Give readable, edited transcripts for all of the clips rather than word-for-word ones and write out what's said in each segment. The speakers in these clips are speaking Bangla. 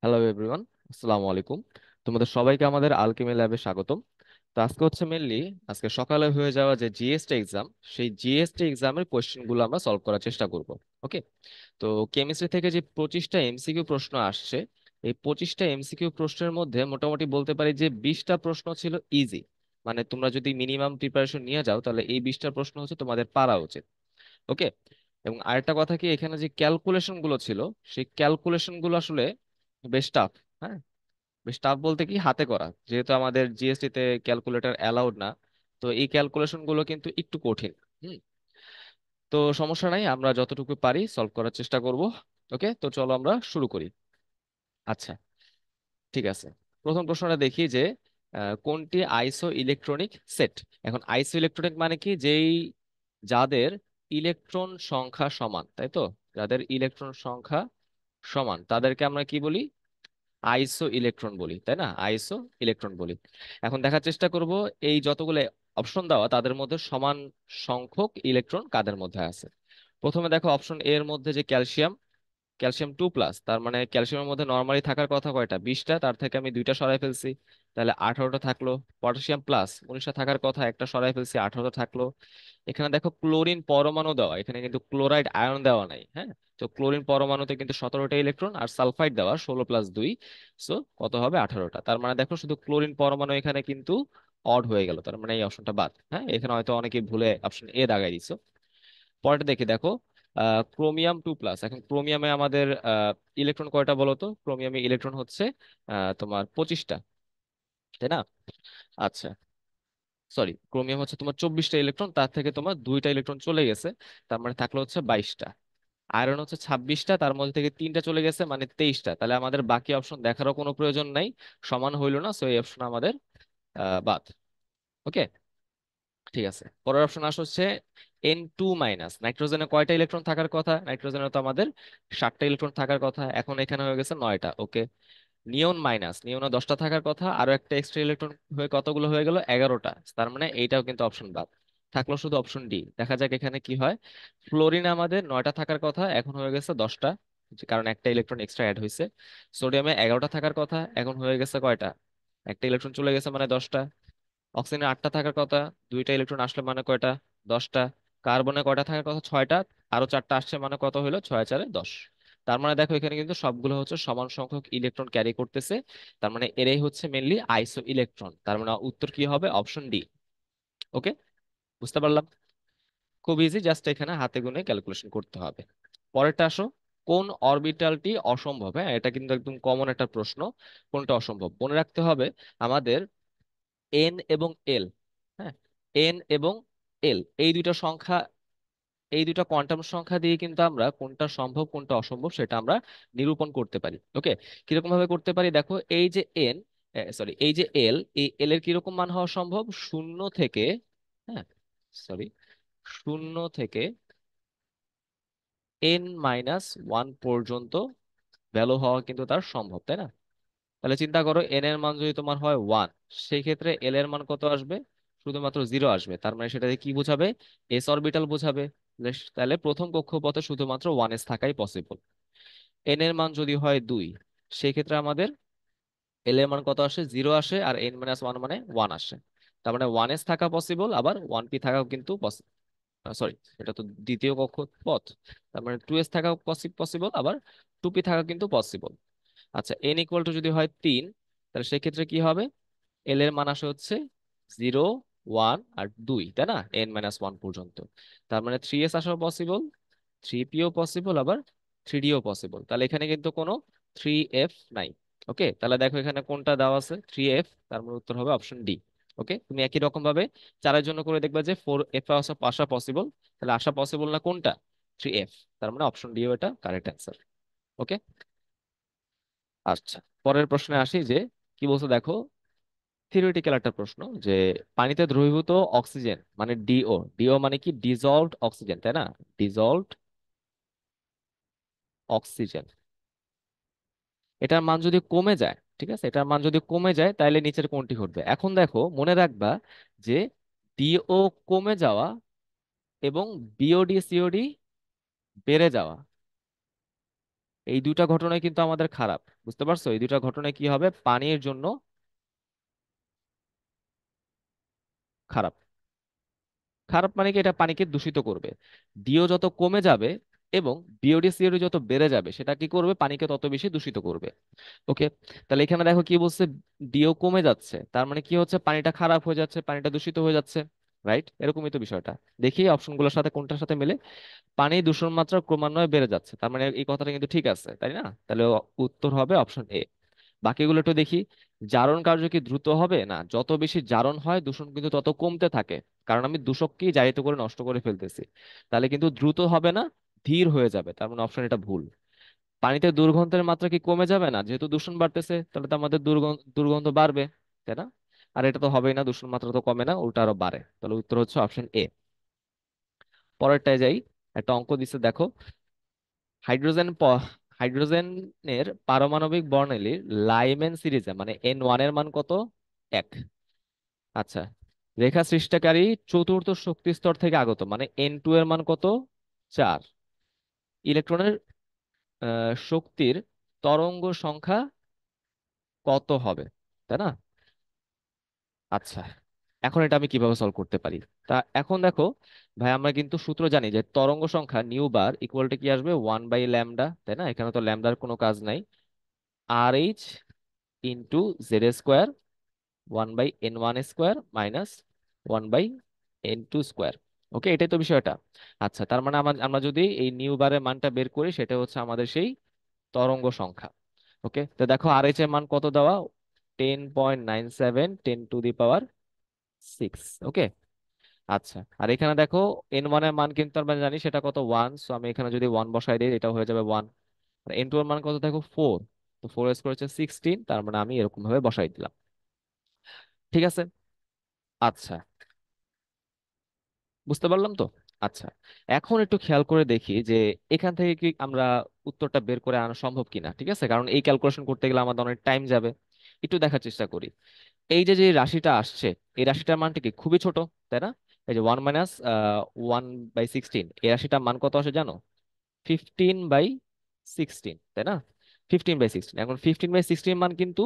হ্যালো এভরিওয়ান, আসসালামু আলাইকুম। তোমাদের সবাইকে আমাদের আলকেমি ল্যাবে স্বাগতম। তো আজকে হচ্ছে মেনলি আজকে সকালে হয়ে যাওয়া যে জিএসটি এক্সাম, সেই জিএসটি এক্সামের কোয়েশ্চেনগুলো আমরা সলভ করার চেষ্টা করব। ওকে। তো কেমিস্ট্রি থেকে যে 25টা এমসিকিউ প্রশ্ন আসছে, এই 25টা এমসিকিউ প্রশ্নের মধ্যে মোটামুটি বলতে পারি যে 20টা প্রশ্ন ছিল ইজি। মানে তোমরা যদি মিনিমাম প্রিপারেশন নিয়ে যাও তাহলে এই 20টা প্রশ্ন হচ্ছে তোমাদের পারা উচিত। ওকে। এবং আরেকটা কথা কি, এখানে যে ক্যালকুলেশন গুলো ছিল, সেই ক্যালকুলেশন গুলো আসলে বেশ টাফ। হ্যাঁ, বেশ টাফ বলতে কি, হাতে করা, যেহেতু আমাদের জিএসটি তে ক্যালকুলেটর অ্যালাউড না। তো এই ক্যালকুলেশন গুলো কিন্তু একটু কঠিন। হুম। তো সমস্যা নাই, আমরা যতটুকু পারি সলভ করার চেষ্টা করব। ওকে, তো চলো আমরা শুরু করি। আচ্ছা, ঠিক আছে। প্রথম প্রশ্নটা দেখি যে কোনটি আইসো ইলেকট্রনিক সেট। এখন আইসো ইলেকট্রনিক মানে কি, যাদের ইলেকট্রন সংখ্যা সমান, তাই তো? যাদের ইলেকট্রন সংখ্যা সমান তাদেরকে আমরা কি বলি? আইসো ইলেকট্রন বলি, তাই না? আইসো ইলেকট্রন বলি। এখন দেখার চেষ্টা করব এই যতগুলো অপশন দেওয়া তাদের মধ্যে সমান সংখ্যক ইলেকট্রন কাদের মধ্যে আছে। প্রথমে দেখো অপশন এ এর মধ্যে যে ক্যালসিয়াম, ক্যালসিয়াম 2+, তার মানে ক্যালসিয়ামের মধ্যে নর্মালি থাকার কথা কয়টা? 20টা, তার থেকে আমি দুইটা সরাই ফেলছি, তাহলে 18টা থাকলো। পটাশিয়াম প্লাস 19টা থাকার কথা, একটা সরাই ফেলছি, 18টা থাকলো। এখানে দেখো ক্লোরিন পরমাণু দেওয়া, এখানে কিন্তু ক্লোরাইড আয়ন দেওয়া নাই। হ্যাঁ, তো ক্লোরিন পরমাণুতে কিন্তু 17টা ইলেকট্রন, আর সালফাইড দেওয়া 16+2, সো কত হবে? 18টা। তার মানে দেখো শুধু ক্লোরিন পরমাণু এখানে কিন্তু অড হয়ে গেল, তার মানে এই অপশনটা বাদ। হ্যাঁ, এখানে হয়তো অনেকে ভুলে অপশন এ দাগাই দিছো। পরেরটা দেখি, দেখো ক্রোমিয়াম 2+। এখন ক্রোমিয়ামে আমাদের ইলেকট্রন কয়টা বলো তো? ক্রোমিয়ামে ইলেকট্রন হচ্ছে তোমার 25টা, তাই না? আচ্ছা, সরি, ক্রোমিয়াম হচ্ছে তোমার 24টা ইলেকট্রন, তার থেকে তোমার দুইটা ইলেকট্রন চলে গেছে, তার মানে থাকলো হচ্ছে 22টা। আয়রন হচ্ছে 26টা, তার মধ্যে থেকে তিনটা চলে গেছে, মানে 23টা। তাহলে আমাদের বাকি অপশন দেখারও কোনো প্রয়োজন নাই, সমান হইলো না, সো এই অপশন আমাদের বাদ। ওকে, ঠিক আছে। পরের অপশন হচ্ছে N2-। নাইট্রোজেনে কয়টা ইলেকট্রন থাকার কথা? নাইট্রোজেনে তো আমাদের 7টা ইলেকট্রন থাকার কথা, এখন এখানে হয়ে গেছে 9টা। ওকে। নিয়ন-। নিয়নে 10টা থাকার কথা, আরো একটা এক্সট্রা ইলেকট্রন হয়ে কতগুলো হয়ে গেল? 11টা। তার মানে এইটাও কিন্তু অপশন বাদ, থাকলো শুধু অপশন ডি। দেখা যাক এখানে কি হয়। ফ্লোরিন আমাদের 9টা থাকার কথা, এখন হয়ে গেছে 10টা, কারণ একটা ইলেকট্রন এক্সট্রা অ্যাড হয়েছে। সোডিয়ামে 11টা থাকার কথা, এখন হয়ে গেছে কয়টা? একটা ইলেকট্রন চলে গেছে, মানে 10টা। অক্সিজেনে 8টা থাকার কথা, দুইটা ইলেকট্রন আসলে মানে কয়টা? 10টা। কার্বনে কয়টা থাকার কথা? 6টা। আরো 4টা আসছে, মানে কত হলো? 6 আর 4 = 10। তার মানে দেখো এখানে কিন্তু সবগুলো হচ্ছে সমান সংখ্যক ইলেকট্রন ক্যারি করতেছে, তার মানে এরাই হচ্ছে মেনলি আইসো ইলেকট্রন। তার মানে উত্তর কি হবে? Option D. ওকে, বুঝতে পারলাম। খুব ইজি, জাস্ট এখানে হাতে গুনে ক্যালকুলেশন করতে হবে। পরেরটা আসো, কোন অরবিটালটি অসম্ভব? হ্যাঁ, এটা কিন্তু একদম কমন একটা প্রশ্ন। কোনটা অসম্ভব মনে রাখতে হবে আমাদের। এন এবং এল, হ্যাঁ, এন এবং এল, এই দুইটা সংখ্যা, এই দুইটা কোয়ান্টাম সংখ্যা দিয়ে কিন্তু আমরা কোনটা সম্ভব কোনটা অসম্ভব সেটা আমরা নিরূপণ করতে পারি। ওকে, কিরকম ভাবে করতে পারি? দেখো এই যে এন, সরি এই যে এল, এই এল এর কিরকম মান হওয়া সম্ভব? শূন্য থেকে, হ্যাঁ, সরি, শূন্য থেকে N-1 পর্যন্ত ভ্যালু হওয়া কিন্তু তার সম্ভব, তাই না? তাহলে চিন্তা করো, এন এর মান যদি তোমার হয় 1, সেই ক্ষেত্রে এল এর মান কত আসবে? শুধুমাত্র 0 আসবে। তার মানে সেটা দিয়ে কি বোঝাবে? এস অরবিটাল বোঝাবে। তাহলে প্রথম কক্ষপথে শুধুমাত্র 1s থাকাই পসিবল। এন এর মান যদি হয় 2, সেই ক্ষেত্রে আমাদের এল এর মান কত আসে? 0 আসে, আর N-1 মানে 1 আসে। তার মানে 1s থাকা পসিবল, আবার 1p থাকাও কিন্তু পসিবল। সরি, এটা তো দ্বিতীয় কক্ষপথ। তার মানে 2s থাকা পসিবল, আবার 2p থাকা কিন্তু পসিবল। আচ্ছা, n=, যদি হয় 3, তাহলে সেক্ষেত্রে কি হবে? এল এর মান আসে হচ্ছে 0, 1 আর 2, তাই না? N-1 পর্যন্ত। তার মানে 3s আসাও পসিবল, 3pও পসিবল, আবার 3dও পসিবল। তাহলে এখানে কিন্তু কোনো 3f নাই। ওকে, তাহলে দেখো এখানে কোনটা দেওয়া আছে? 3f। তার মানে উত্তর হবে অপশন ডি। ওকে, তুমি একই রকম ভাবে 4-এর জন্য করে দেখবা যে 4f আসা পসিবল। তাহলে আসা পসিবল না কোনটা? 3f। তার মানে অপশন ডি এটা কারেক্ট অ্যান্সার। ওকে। আচ্ছা, পরের প্রশ্নে আসি যে কি বলছো দেখো। থিওরিটিক্যাল একটা প্রশ্ন যে পানিতে দ্রবীভূত অক্সিজেন মানে ডিও, ডিও মানে কি? ডিজলভড অক্সিজেন, তাই না? ডিজলভড অক্সিজেন, এটার মান যদি কমে যায়, ঠিক আছে, এটার মান যদি কমে যায় তাহলে নিচের কোনটি ঘটবে? এখন দেখো মনে রাখবা যে ডিও কমে যাওয়া এবং বিওডি সিওডি বেড়ে যাওয়া, এই দুইটা ঘটনায় কিন্তু আমাদের খারাপ। বুঝতে পারছো? এই দুইটা ঘটনায় কি হবে, পানির জন্য খারাপ। খারাপ মানে কি, এটা পানিকে দূষিত করবে। ডিও যত কমে যাবে এবং বিওডি সিওডি যত বেড়ে যাবে, সেটা কি করবে, পানিকে তত বেশি দূষিত করবে। ওকে, তাহলে এখানে দেখো কি বলছে, ডিও কমে যাচ্ছে, তার মানে কি হচ্ছে, পানিটা খারাপ হয়ে যাচ্ছে, পানিটা দূষিত হয়ে যাচ্ছে। রাইট, এরকমই তো বিষয়টা। দেখি অপশনগুলোর সাথে কোনটার সাথে মিলে। পানি দূষণ মাত্রা ক্রমান্বয়ে বেড়ে যাচ্ছে, তার মানে এই কথাটা কিন্তু ঠিক আছে, তাই না? তাহলে উত্তর হবে অপশন এ। বাকিগুলো একটু দেখি। জারণ কার্য কি দ্রুত হবে? না, যত বেশি জারণ হয় দূষণ কিন্তু তত কমতে থাকে, কারণ আমি দূষককেই জারিত করে নষ্ট করে ফেলতেছি। তাহলে কিন্তু দ্রুত হবে না, ধীর হয়ে যাবে, তার মানে অপশন এটা ভুল। পানিতে দুর্গন্ধের মাত্রা কি কমে যাবে? না, যেহেতু দূষণ বাড়তেছে তাহলে তো আমাদের দুর্গন্ধ দুর্গন্ধ বাড়বে, তাই না? আর এটা তো হবেই না, দূষণ মাত্রা তো কমে না, উল্টা আরো বাড়ে। তাহলে উত্তর হচ্ছে অপশন এ। পরেরটায় যাই। একটা অঙ্ক দিচ্ছে দেখো। হাইড্রোজেন হাইড্রোজেনের পারমাণবিক বর্ণালীর লাইমেন সিরিজে মানে N1 এর মান কত? 1। আচ্ছা, রেখা সৃষ্টিকারী চতুর্থ শক্তি স্তর থেকে আগত মানে N2 এর মান কত? 4। ইলেকট্রনের শক্তির তরঙ্গ সংখ্যা কত হবে, তাই না? আচ্ছা, এখন এটা আমি কিভাবে সলভ করতে পারি? তা এখন দেখো ভাই, আমরা কিন্তু সূত্র জানি যে তরঙ্গ সংখ্যা নিউ বার ইকুয়াল টু কি আসবে, 1/λ, তাই না? এখানে তো ল্যামডার কোনো কাজ নাই। আর H into Z square, 1/n1 square minus 1/n2 square. Okay, এটাই তো বিষয়টা। আচ্ছা, তার মানে আমরা যদি এই নিউ বারের মানটা বের করি, সেটা হচ্ছে আমাদের সেই তরঙ্গ সংখ্যা। ওকে, তো দেখো আর এইচ এর মান কত দেওয়া, 10.97 10⁻⁶। ওকে, আচ্ছা, আর এখানে দেখো N1 এর মান কিন্তু আমরা জানি সেটা কত, 1, সো আমি এখানে যদি 1 বসাই দিই এটা হয়ে যাবে 1। আর N2 এর মান কত দেখো, 4। তো 4 স্কোয়ার হচ্ছে 16, তার মানে আমি এরকম ভাবে বসাই দিলাম। ঠিক আছে। আচ্ছা, বুঝতে পারলাম তো। আচ্ছা, এখন একটু খেয়াল করে দেখি যে এখান থেকে কি আমরা উত্তরটা বের করে আনা সম্ভব কিনা। ঠিক আছে, কারণ এই ক্যালকুলেশন করতে গেলে আমাদের অনেক টাইম যাবে। একটু দেখার চেষ্টা করি। এই যে যে রাশিটা আসছে, এই রাশিটার মানটা কি খুবই ছোট, তাই না? এই যে 1 - 1/16, এই রাশিটার মান কত আসে জানো? 15/16, তাই না? 15/16, এখন 15/16 মান কিন্তু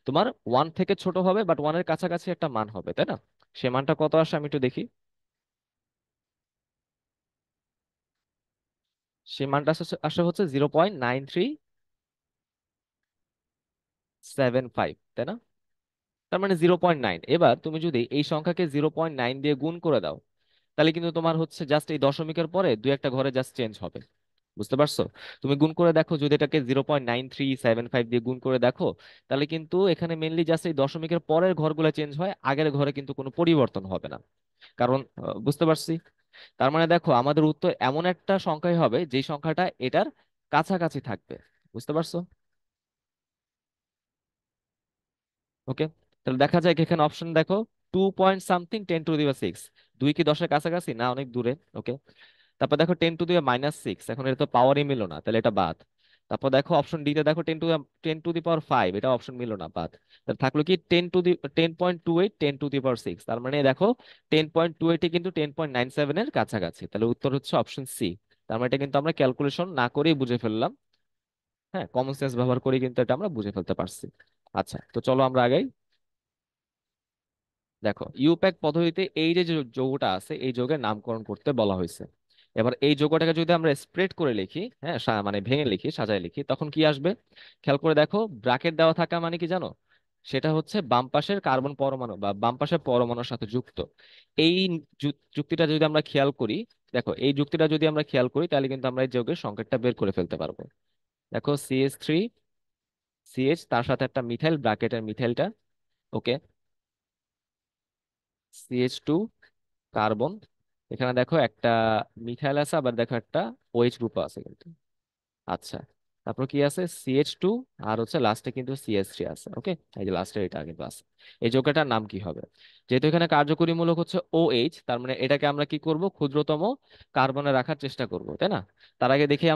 তোমার 1 থেকে ছোট হবে, বাট 1-এর কাছাকাছি একটা মান হবে, তাই না? সে মানটা কত আসে আমি একটু দেখি। সে মানটা আসে আসে হচ্ছে 0.9375, তাই না? তার মানে 0.9। এবার তুমি যদি এই সংখ্যাকে 0.9 দিয়ে গুণ করে দাও, তাহলে কিন্তু তোমার হচ্ছে জাস্ট এই দশমিকের পরে দুই একটা ঘরে জাস্ট চেঞ্জ হবে। বুঝতে পারছো? তুমি গুণ করে দেখো, যদি এটাকে 0.9375 দিয়ে গুণ করে দেখো, তাহলে কিন্তু এখানে মেনলি জাস্ট এই দশমিকের পরের ঘরগুলো চেঞ্জ হয়, আগের ঘরে কিন্তু কোনো পরিবর্তন হবে না। কারণ বুঝতে পারছি। তার মানে দেখো আমাদের উত্তর এমন একটা সংখ্যাই হবে যেই সংখ্যাটা এটার কাছাকাছি থাকবে। বুঝতে পারছো? ওকে, তাহলে দেখা যায় কি, এখানে অপশন দেখো, 2 পয়েন্ট সামথিং 10⁻⁶। দুই কি 10-এর কাছাকাছি না, অনেক দূরে। ওকে, তারপর দেখো 10⁻⁶, এখন এটা তো পাওয়ারই মিলো না, তাহলে এটা বাদ। তারপর দেখো অপশন ডি তে দেখো 10⁻5, এটা অপশন মিলো না, বাদ। তাহলে থাকলো কি 10.28 10⁻⁶, তার মানে দেখো 10.28 কিন্তু 10.97-এর কাছাকাছি, তাহলে উত্তর হচ্ছে অপশন সি। তার মানে এটা কিন্তু আমরা ক্যালকুলেশন না করেই বুঝে ফেললাম। হ্যাঁ, কমন সেন্স ব্যবহার করে কিন্তু এটা আমরা বুঝে ফেলতে পারছি। আচ্ছা, তো চলো আমরা আগাই। দেখো, ইউপ্যাক পদ্ধতিতে এই যে যে যৌগটা আছে, এই যৌগের নামকরণ করতে বলা হয়েছে। এবার এই যৌগটাকে যদি আমরা স্প্রেড করে লিখি, হ্যাঁ, মানে ভেঙে লিখি, সাজায় লিখি, তখন কি আসবে? খেয়াল করে দেখো, ব্র্যাকেট দেওয়া থাকা মানে কি জানো? সেটা হচ্ছে বাম পাশের কার্বন পরমাণু বা বাম পাশের পরমাণুর সাথে যুক্ত। এই যুক্তিটা যদি আমরা খেয়াল করি, দেখো এই যুক্তিটা যদি আমরা খেয়াল করি, তাহলে কিন্তু আমরা এই যৌগের সংকেতটা বের করে ফেলতে পারবো। দেখো CH3CH, তার সাথে একটা মিথাইল, ব্র্যাকেটের মিথাইলটা। ওকে, CH2 কার্বন, এখানে দেখো একটা মিথাইল আছে, আবার দেখো একটা OH গ্রুপ আছে কিন্তু। আচ্ছা, তারপর কি আছে, CH2, আর হচ্ছে লাস্টে কিন্তু CH3 আছে। ওকে, এই যে লাস্টে এটা কিন্তু আছে। এই যৌগটার নাম কি হবে? যেহেতু এখানে কার্যকরী মূলক হচ্ছে OH, তার মানে এটাকে আমরা কি করব, ক্ষুদ্রতম কার্বনে রাখার চেষ্টা করব, তাই না? তার আগে দেখি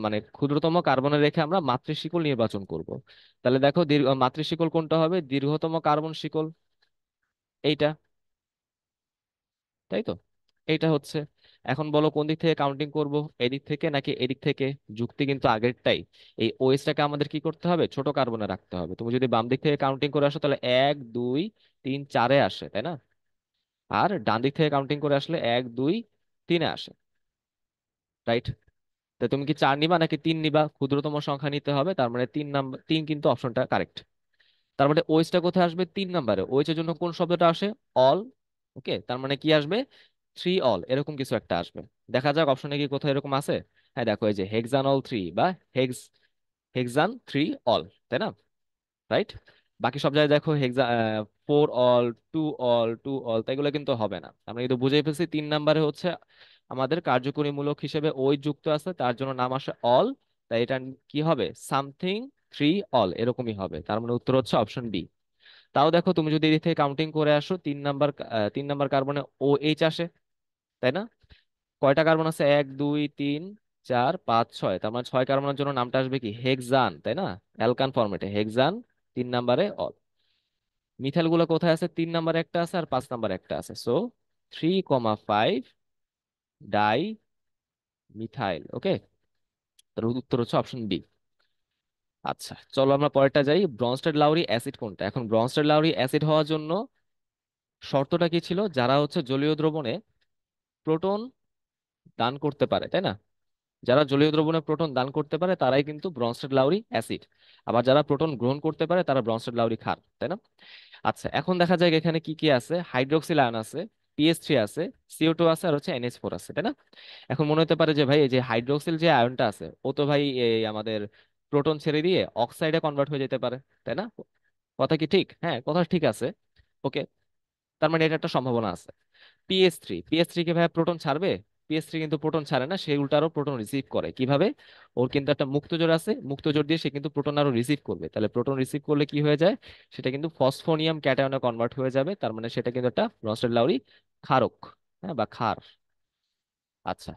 মানে ক্ষুদ্রতম কার্বনে রেখে আমরা মাতৃশিকল নির্বাচন করব। তাহলে দেখো মাতৃশিকল কোনটা হবে, দীর্ঘতম কার্বন শিকল, এইটা, তাই তো? এইটা হচ্ছে। এখন বলো কোন দিক থেকে কাউন্টিং করব, এদিক থেকে নাকি এদিক থেকে? যুক্তি কিন্তু আগেরটাই। এই ওএসটাকে আমাদের কি করতে হবে, ছোট কার্বনে রাখতে হবে। তুমি যদি বাম দিক থেকে কাউন্টিং করে আসো তাহলে 1 2 3 4-এ আসে, তাই না? আর ডান দিক থেকে কাউন্টিং করে আসলে 1 2 3-এ আসে, রাইট? তা তুমি কি 4 নিবা নাকি 3 নিবা? ক্ষুদ্রতম সংখ্যা নিতে হবে, তার মানে 3 নাম্বার, 3 কিন্তু অপশনটা কারেক্ট। তার মানে ওএসটা কোথায় আসবে, 3 নাম্বারে। ওএস এর জন্য কোন শব্দটা আসে, অল। ওকে, তার মানে কি আসবে, 3 অল এরকম কিছু একটা আসবে। দেখা যাক অপশনে কি কোথায় এরকম আছে। হ্যাঁ দেখো, এই যে হেক্সানল 3 বা হেক্স হেক্সান 3 অল, তাই না? রাইট। বাকি সব জায়গায় দেখো 4 অল, 2 অল, 2 অল, তাই এগুলো কিন্তু হবে না। আমরা কিন্তু বুঝেই ফেলছি 3 নাম্বারে হচ্ছে আমাদের কার্যকরীমূলক হিসেবে ওই যুক্ত আছে, তার জন্য নাম আসে অল। তাই এটা কি হবে, সামথিং 3 অল এরকমই হবে। তার মানে উত্তর হচ্ছে অপশন বি। তাও দেখো, তুমি যদি এদিক থেকে কাউন্টিং করে আসো, 3 নাম্বার, 3 নাম্বার কার্বনে ও এইচ আসে, তাই না? কয়টা কার্বন আছে, 1 2 3 4 5 6, তার মানে 6 কার্বনের জন্য নামটা আসবে কি, হেক্সান, তাই না? অ্যালকান ফরম্যাটে হেক্সান, 3 নাম্বারে অল। মিথাইল গুলো কোথায় আছে, 3 নাম্বারে একটা আছে আর 5 নাম্বারে একটা আছে, সো 3,5 ডাই মিথাইল। ওকে, তার উত্তর হচ্ছে অপশন বি। আচ্ছা চলো আমরা পরেরটা যাই, ব্রনস্টেড লাউরি অ্যাসিড কোনটা? এখন ব্রনস্টেড লাউরি অ্যাসিড হওয়ার জন্য শর্তটা কি ছিল, যারা হচ্ছে জলীয় দ্রবণে প্রোটন দান করতে পারে, তাই না? যারা জলীয় দ্রবণে প্রোটন দান করতে পারে তারাই কিন্তু ব্রনস্টেড লাউরি অ্যাসিড। আবার যারা প্রোটন গ্রহণ করতে পারে তারা ব্রনস্টেড লাউরি ক্ষার, তাই না? আচ্ছা এখন দেখা যায় এখানে কি কি আছে, হাইড্রোক্সিল আয়ন আছে, পিএইচ 3 আছে, CO2 আছে, আর হচ্ছে NH4 আছে, তাই না? এখন মনে হতে পারে যে ভাই এই যে হাইড্রোক্সিল যে আয়নটা আছে ও তো ভাই এই আমাদের প্রোটন ছেড়ে দিয়ে অক্সাইডে কনভার্ট হয়ে যেতে পারে, তাই না? কথা কি ঠিক? হ্যাঁ, কথা ঠিক আছে। ওকে, তার মানে এটা একটা সম্ভাবনা আছে। পিএস থ্রি কি ভাই প্রোটন ছাড়বে? পিএস 3 কিন্তু প্রোটন ছাড়ে না, সে উল্টো আরো প্রোটন রিসিভ করে। কিভাবে? ওর কিন্তু একটা মুক্তজোড় আছে, মুক্তজোড় দিয়ে সে কিন্তু প্রোটন আরো রিসিভ করবে। তাহলে প্রোটন রিসিভ করলে কি হয়ে যায়, সেটা কিন্তু ফসফোনিয়াম ক্যাটায়নে কনভার্ট হয়ে যাবে। তার মানে সেটা কিন্তু একটা ব্রনস্টেড লাউরি ক্ষারক, হ্যাঁ, বা ক্ষার। আচ্ছা,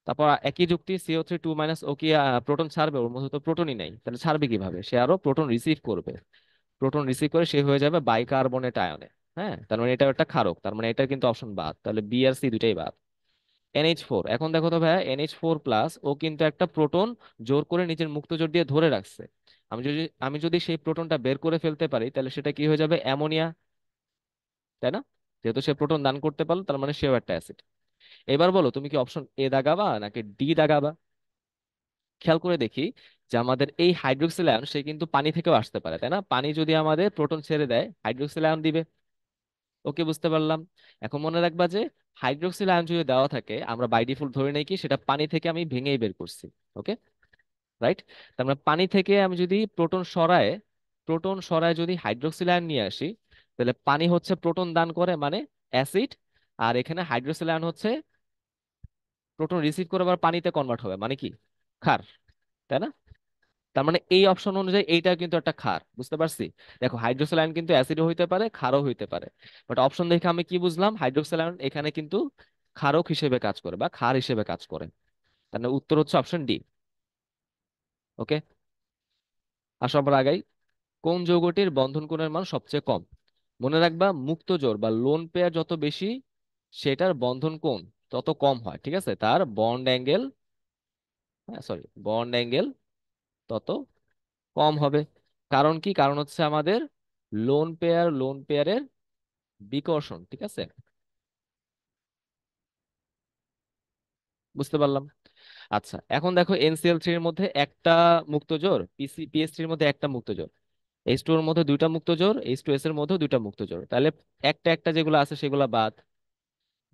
তারপর একই যুক্তি, CO3 2 ও কি প্রোটন ছাড়বে? ওর মধ্যে তো প্রোটনই নাই, তাহলে ছাড়বে কিভাবে? সে আরো প্রোটন রিসিভ করবে। প্রোটন রিসিভ করে সে হয়ে যাবে বাইকার্বনেট আয়নে। হ্যাঁ, তার মানে এটা একটা ক্ষারক, তার মানে এটা কিন্তু অপশন বাদ, তাহলে বি আর সি দুইটাই বাদ। NH4, এখন দেখো তো ভাইয়া, NH4+ ও কিন্তু একটা প্রোটন জোর করে নিজের মুক্ত জোর দিয়ে ধরে রাখছে। আমি যদি সেই প্রোটনটা বের করে ফেলতে পারি তাহলে সেটা কি হয়ে যাবে, অ্যামোনিয়া, তাই না? যেহেতু সে প্রোটন দান করতে পারলো তার মানে সেও একটা অ্যাসিড। এবার বলো তুমি কি অপশন এ দাগাবা নাকি ডি দাগাবা? খেয়াল করে দেখি যে আমাদের এই হাইড্রোক্সিল আয়ন সে কিন্তু পানি থেকেও আসতে পারে, তাই না? পানি যদি আমাদের প্রোটন ছেড়ে দেয় হাইড্রোক্সিল আয়ন দিবে। ওকে, বুঝতে পারলাম। এখন মনে রাখবা যে হাইড্রোক্সিল আয়ন যদি দেওয়া থাকে আমরা বাই ডিফল্ট ধরে নেই কি সেটা পানি থেকে আমি ভেঙেই বের করছি। ওকে, রাইট। তার মানে পানি থেকে আমি যদি প্রোটন সরায় যদি হাইড্রোক্সিল আয়ন নিয়ে আসি, তাহলে পানি হচ্ছে প্রোটন দান করে মানে অ্যাসিড, আর এখানে হাইড্রোক্সিল আয়ন হচ্ছে প্রোটন রিসিভ করে আবার পানিতে কনভার্ট হবে মানে কি, ক্ষার, তাই না? তার মানে এই অপশন অনুযায়ী এইটা কিন্তু একটা ক্ষার, বুঝতে পারছি? দেখো হাইড্রোক্সিল আয়ন কিন্তু অ্যাসিডও হইতে পারে ক্ষারও হইতে পারে, বাট অপশন দেখে আমি কি বুঝলাম, হাইড্রোক্সিল আয়ন এখানে কিন্তু ক্ষারক হিসেবে কাজ করে বা ক্ষার হিসেবে কাজ করে। তার মানে উত্তর হচ্ছে অপশন ডি। ওকে, আসো আমরা আগাই। কোন যৌগটির বন্ধন কোণের মান সবচেয়ে কম? মনে রাখবা মুক্ত জোড় বা লোন পেয়ার যত বেশি সেটার বন্ধন কোণ তত কম হয়, ঠিক আছে? তার বন্ড অ্যাঙ্গেল, হ্যাঁ সরি, বন্ড অ্যাঙ্গেল তত কম হবে। কারণ কি, কারণ হচ্ছে আমাদের লোন পেয়ারের বিকর্ষণ, ঠিক আছে? বুঝতে পারলাম। আচ্ছা এখন দেখো NCl3 এর মধ্যে একটা মুক্তজোড়, PS3 এর মধ্যে একটা মুক্তজোড়, H2 এর মধ্যে দুইটা মুক্তজোড়, H2S এর মধ্যে দুইটা মুক্তজোড়, তাহলে একটা একটা যেগুলো আছে সেগুলো বাদ।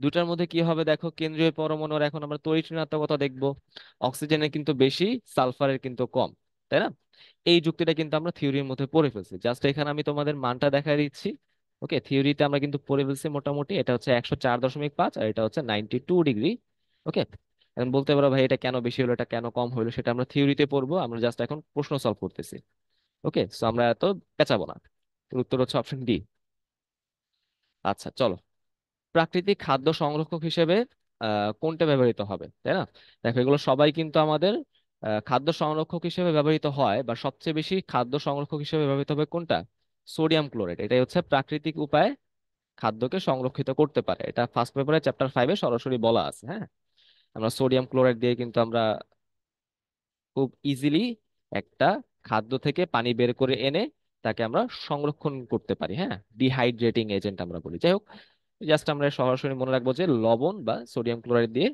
দুটার মধ্যে কি হবে দেখো, কেন্দ্রীয় পরমাণুর এখন আমরা তড়িৎ ঋণাত্মকতা দেখবো। অক্সিজেনের কিন্তু বেশি, সালফারের কিন্তু কম, তাই না? এই যুক্তিটা কিন্তু আমরা থিওরির মধ্যে পড়ে ফেলছি, জাস্ট এখানে আমি তোমাদের মানটা দেখাই দিচ্ছি। ওকে, থিওরিতে আমরা কিন্তু পড়ে ফেলছি মোটামুটি, এটা হচ্ছে 104.5 আর এটা হচ্ছে 92 ডিগ্রি। ওকে, এখন বলতে পারো ভাই এটা কেন বেশি হলো এটা কেন কম হলো, সেটা আমরা থিওরিতে পড়বো, আমরা জাস্ট এখন প্রশ্ন সলভ করতেছি। ওকে, সো আমরা এত পেঁচাবো না। এর উত্তর হচ্ছে অপশন ডি। আচ্ছা চলো, প্রাকৃতিক খাদ্য সংরক্ষক হিসেবে কোনটা ব্যবহৃত হবে, তাই না? দেখো এগুলো সবাই কিন্তু আমাদের খাদ্য সংরক্ষক হিসেবে ব্যবহৃত হয়, বা সবচেয়ে বেশি খাদ্য সংরক্ষক হিসেবে ব্যবহৃত হবে কোনটা, সোডিয়াম ক্লোরাইড। এটাই হচ্ছে প্রাকৃতিক উপায়ে খাদ্যকে সংরক্ষিত করতে পারে, এটা ফার্স্ট পেপারে চ্যাপ্টার 5-এ সরাসরি বলা আছে। হ্যাঁ, আমরা সোডিয়াম ক্লোরাইড দিয়ে কিন্তু আমরা খুব ইজিলি একটা খাদ্য থেকে পানি বের করে এনে তাকে আমরা সংরক্ষণ করতে পারি। হ্যাঁ, ডিহাইড্রেটিং এজেন্ট আমরা বলি। যাই হোক, জাস্ট আমরা সরাসরি মনে রাখবো যে লবণ বা সোডিয়াম ক্লোরাইড দিয়ে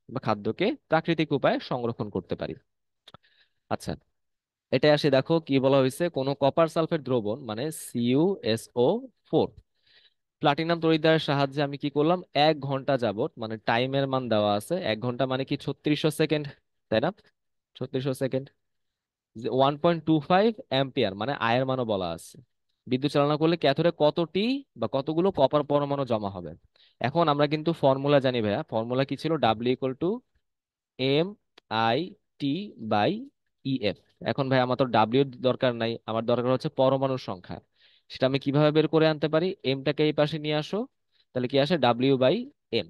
বা খাদ্যকে প্রাকৃতিক উপায়ে সংরক্ষণ করতে পারি। আচ্ছা, এটা আসে দেখো কি বলা হয়েছে, কোনো কপার সালফেট দ্রবণ মানে CuSO4 প্লাটিনাম তড়িৎদ্বারের সাহায্যে আমি কি করলাম, 1 ঘন্টা যাবত, মানে টাইমের মান দেওয়া আছে, 1 ঘন্টা মানে কি 3600 সেকেন্ড, তাই না? 3600 সেকেন্ড, 1.25 অ্যাম্পিয়ার মানে আয়ের মানও বলা আছে, বিদ্যুৎ চালনা করলে ক্যাথোডে কতটি বা কতগুলো কপার পরমাণু জমা হবে। এখন আমরা কিন্তু ফর্মুলা জানি ভাইয়া, ফর্মুলা কি ছিল, W=MIT/EF। এখন ভাই আমার তো ডাব্লিউ দরকার নাই, আমার দরকার হচ্ছে পরমাণুর সংখ্যা। সেটা আমি কিভাবে বের করে আনতে পারি, এমটাকে এই পাশে নিয়ে আসো, তাহলে কি আসে, W/M=IT/EF।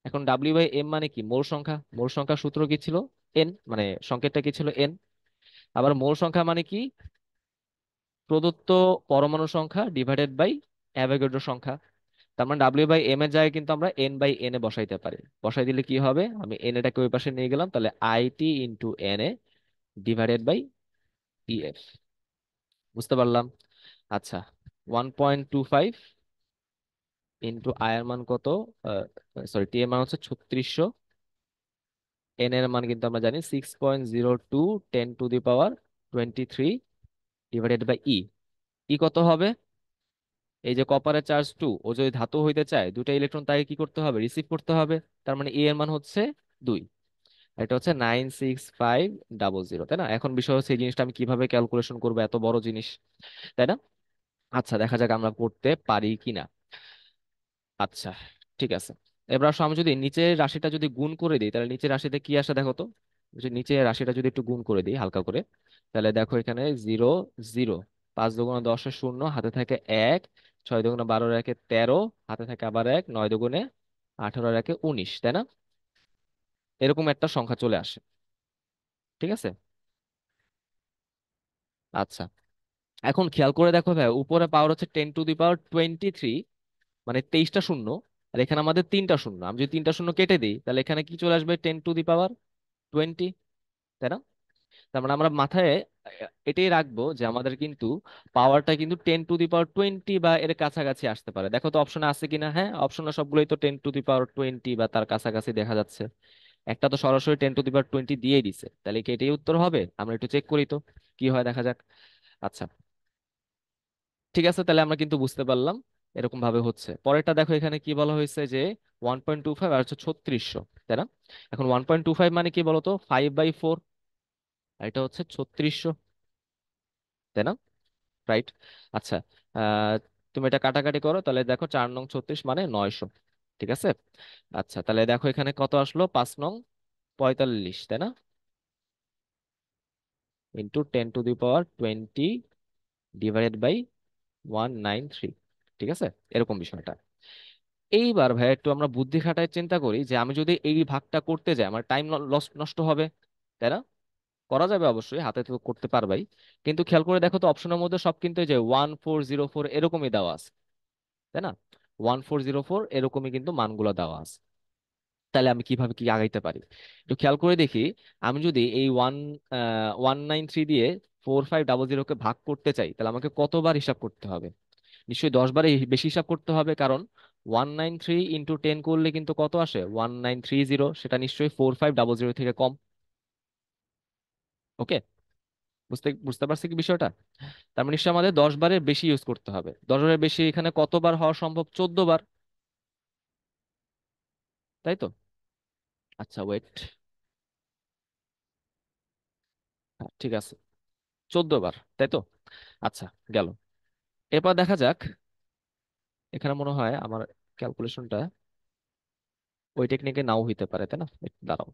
এখন W/M মানে কি, মোল সংখ্যা, মোল সংখ্যা সূত্র কি ছিল, এন, মানে সংকেতটা কি ছিল, এন। আবার মোল সংখ্যা মানে কি, প্রদত্ত পরমাণু সংখ্যা ডিভাইডেড বাই অ্যাভোগাড্রো সংখ্যা। তার মানে W/M এর জায়গায় কিন্তু আমরা N/N এ বসাইতে পারি। বসাই দিলে কি হবে, আমি এন এটাকে ওই পাশে নিয়ে গেলাম, তাহলে IT × NA divided by EF। বুঝতে পারলাম? আচ্ছা, 1.25 ইন্টু আই এর মান কত, সরি, টি এর মান হচ্ছে 3600, এন এর মান কিন্তু আমরা জানি 6.02 10⁻23 ডিভাইডেড বাই ই কত হবে, এই যে কপারের চার্জ 2, ও যদি ধাতু হইতে চায়, দুটো ইলেকট্রন তাকে কি করতে হবে, রিসিভ করতে হবে। তার মানে এর মান হচ্ছে 2, এটা হচ্ছে 96500, তাই না? এখন বিষয় হচ্ছে এই জিনিসটা আমি কিভাবে ক্যালকুলেশন করবো, এত বড় জিনিস, তাই না? আচ্ছা, দেখা যাক আমরা করতে পারি কিনা। আচ্ছা, ঠিক আছে। এবার আসো, আমি যদি নিচের রাশিটা যদি গুণ করে দিই, তাহলে নিচের রাশিতে কি আসে দেখো তো। যদি নিচের রাশিটা যদি একটু গুণ করে দিই হালকা করে, তাহলে দেখো এখানে 0 0, 5 × 10 = 0, হাতে থাকে 1, 6 × 12 = 13, হাতে থাকে আবার 1, 9 × 18 = 19, তাই না? এরকম একটা সংখ্যা চলে আসে, ঠিক আছে। আচ্ছা, এখন খেয়াল করে দেখো ভাই, উপরে পাওয়ার হচ্ছে 10⁻23, মানে 23টা শূন্য, আর এখানে আমাদের 3টা শূন্য। আমি যদি 3টা শূন্য কেটে দিই, তাহলে এখানে কি চলে আসবে, 10⁻20, তাই না? তার মানে আমরা মাথায় এটাই রাখবো যে আমাদের কিন্তু পাওয়ারটা কিন্তু 10⁻20 বা এর কাছাকাছি আসতে পারে। দেখো তো অপশনে আছে কিনা, হ্যাঁ অপশনে সবগুলোই তো 10⁻20 বা তার কাছাকাছি দেখা যাচ্ছে। একটা তো সরাসরি 10⁻20 দিয়েই দিছে, তাহলে কি এটাই উত্তর হবে? আমরা একটু চেক করি তো কি হয়, দেখা যাক। আচ্ছা, ঠিক আছে, তাহলে আমরা কিন্তু বুঝতে পারলাম এরকম ভাবে হচ্ছে। পরেরটা দেখো, এখানে কি বলা হয়েছে যে 1.25 আর হচ্ছে 3600, তাই না? এখন 1.25 মানে কি বলতো, 5/4, আর এটা হচ্ছে 3600, তাই না? রাইট। আচ্ছা, আহ তুমি এটা কাটাকাটি করো, তাহলে দেখো 4 নং 36 মানে 900, ঠিক আছে। আচ্ছা, তাহলে দেখো এখানে কত আসলো, 5 নং 45, তাই না? ইন্টু 10⁻20 ডিভাইডেড বাই 193, ঠিক আছে, এরকম বিষয়টা। এইবার ভাই একটু আমরা বুদ্ধি খাটায় চিন্তা করি যে আমি যদি এই ভাগটা করতে যাই, আমার টাইম লস নষ্ট হবে, তাই না? করা যাবে অবশ্যই, হাতে তো করতে পারবাই, কিন্তু খেয়াল করে দেখো তো অপশনের মধ্যে সব কিন্তু এই যে 1404 এরকমই দেওয়া আছে, তাই না? 1404 এরকমই কিন্তু মানগুলো দেওয়া আছে। তাহলে আমি কিভাবে কি আগাইতে পারি, একটু খেয়াল করে দেখি। আমি যদি এই 193 দিয়ে 4500-কে ভাগ করতে চাই, তাহলে আমাকে কতবার হিসাব করতে হবে? নিশ্চয়ই 10 বারে বেশি হিসাব করতে হবে, কারণ 193 × 10 করলে কিন্তু কত আসে, 1930, সেটা নিশ্চয়ই 4500 থেকে কম। ওকে, বুঝতে বুঝতে পারছি কি বিষয়টা? তার মানে নিশ্চয়ই আমাদের 10 বারের বেশি ইউজ করতে হবে। 10 বারের বেশি এখানে কতবার হওয়া সম্ভব, 14 বার, তাই তো? আচ্ছা, ওয়েট, ঠিক আছে, 14 বার, তাই তো? আচ্ছা, গেল। এরপর দেখা যাক, এখানে মনে হয় আমার ক্যালকুলেশনটা ওই টেকনিকে নাও হইতে পারে, তাই না? একটু দাঁড়াও,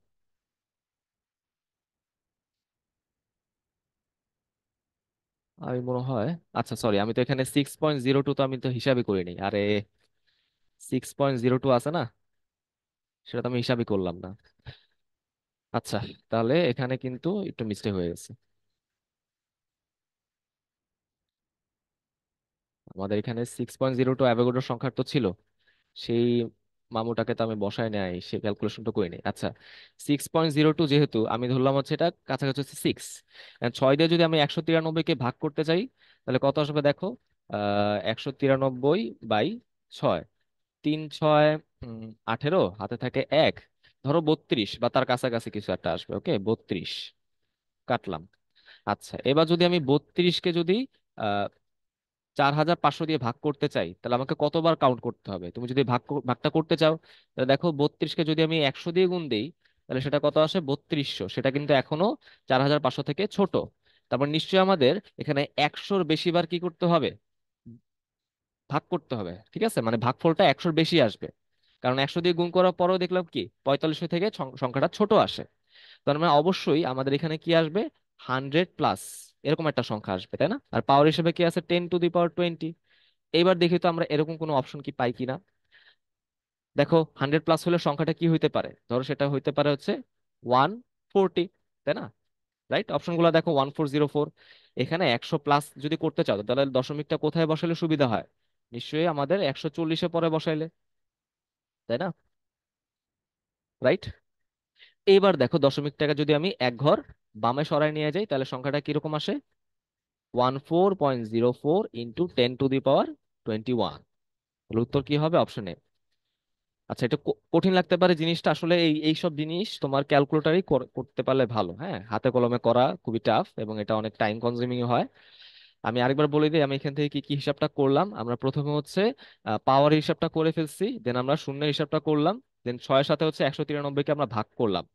আমি মনে হয়, আচ্ছা সরি, আমি তো এখানে 6.02 তো আমি তো হিসাবই করিনি, আরে 6.02 আছে না, সেটা তো আমি হিসাবই করলাম না। আচ্ছা, তাহলে এখানে কিন্তু একটু মিস্টেক হয়ে গেছে। আমাদের এখানে 6.02 অ্যাভোগাড্রো সংখ্যার তো ছিল, সেই মামুটাকে তো আমি বসায় নাই, সে ক্যালকুলেশনটা করে নিই। আচ্ছা, 6.02 যেহেতু আমি ধরলাম হচ্ছে এটা কাছাকাছি হচ্ছে 6, 6 দিয়ে যদি আমি 193-কে ভাগ করতে চাই তাহলে কত আসবে দেখো। 193/6, 3 6 18, হাতে থাকে 1, ধরো 32 বা তার কাছাকাছি কিছু একটা আসবে। ওকে, 32 কাটলাম। আচ্ছা, এবার যদি আমি 32কে যদি 4,500 দিয়ে ভাগ করতে চাই তাহলে আমাকে কতবার কাউন্ট করতে হবে? তুমি যদি ভাগটা করতে চাও তাহলে দেখো 32কে যদি আমি 100 দিয়ে গুণ দেই তাহলে সেটা কত আসে? 3200। সেটা কিন্তু এখনো 4,500 থেকে ছোট। তারপর নিশ্চয়ই আমাদের এখানে 100-র বেশি বার কি করতে হবে? ভাগ করতে হবে। ঠিক আছে, মানে ভাগফলটা 100-র বেশি আসবে, কারণ 100 দিয়ে গুণ করার পরেও দেখলাম কি 45 থেকে সংখ্যাটা ছোট আসে। তার মানে অবশ্যই আমাদের এখানে কি আসবে? 100+, এরকম একটা সংখ্যা আসবে, তাই না? আর পাওয়ার হিসেবে কি আছে? 10⁻20। এইবার দেখি তো আমরা এরকম কোনো অপশন কি পাই কিনা। দেখো, 100+ হলে সংখ্যাটা কি হইতে পারে? ধরো সেটা হইতে পারে হচ্ছে 140, তাই না? রাইট, অপশনগুলো দেখো, 1404। এখানে 100+ যদি করতে চাও তাহলে দশমিকটা কোথায় বসালে সুবিধা হয়? নিশ্চয়ই আমাদের 140-এ পরে বসাইলে, তাই না? রাইট। এইবার দেখো দশমিকটাকে যদি আমি এক ঘর বামে সরায় নিয়ে যাই তাহলে সংখ্যাটা কিরকম আসে? 14.04 ইন্টু 10⁻21। তাহলে উত্তর কি হবে? Option A. আচ্ছা, এটা কঠিন লাগতে পারে জিনিসটা, আসলে এই সব জিনিস তোমার ক্যালকুলেটারই করতে পারলে ভালো। হ্যাঁ, হাতে কলমে করা খুবই টাফ এবং এটা অনেক টাইম কনজিউমিং হয়। আমি আরেকবার বলে দিই আমি এখান থেকে কি কি হিসাবটা করলাম। আমরা প্রথমে হচ্ছে পাওয়ার হিসাবটা করে ফেলছি, দেন আমরা শূন্যের হিসাবটা করলাম, দেন 6-এর সাথে হচ্ছে 193-কে আমরা ভাগ করলাম।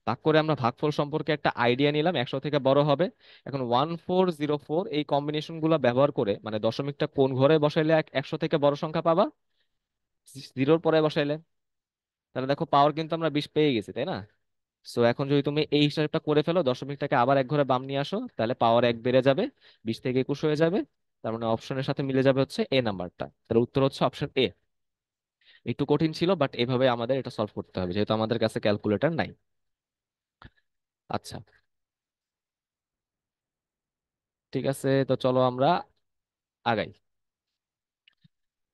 ভাগ করে আমরা ভাগফল সম্পর্কে একটা আইডিয়া নিলাম, 100 থেকে বড় হবে। এখন 1404 এই কম্বিনেশন গুলো ব্যবহার করে, মানে দশমিকটা কোন ঘরে বসাইলে 100 থেকে বড় সংখ্যা পাবা? জিরোর পরে বসাইলে। তাহলে দেখো পাওয়ার কিন্তু আমরা 20 পেয়ে গেছি, তাই না? সো এখন যদি তুমি এই হিসাবটা করে ফেলো, দশমিকটাকে আবার এক ঘরে বাম নিয়ে আসো, তাহলে পাওয়ার 1 বেড়ে যাবে, 20 থেকে 21 হয়ে যাবে। তার মানে অপশনের সাথে মিলে যাবে হচ্ছে এ নাম্বারটা। তাহলে উত্তর হচ্ছে অপশন এ। একটু কঠিন ছিল, বাট এভাবে আমাদের এটা সলভ করতে হবে যেহেতু আমাদের কাছে ক্যালকুলেটর নাই। আচ্ছা, ঠিক আছে, তো চলো আমরা আগাই।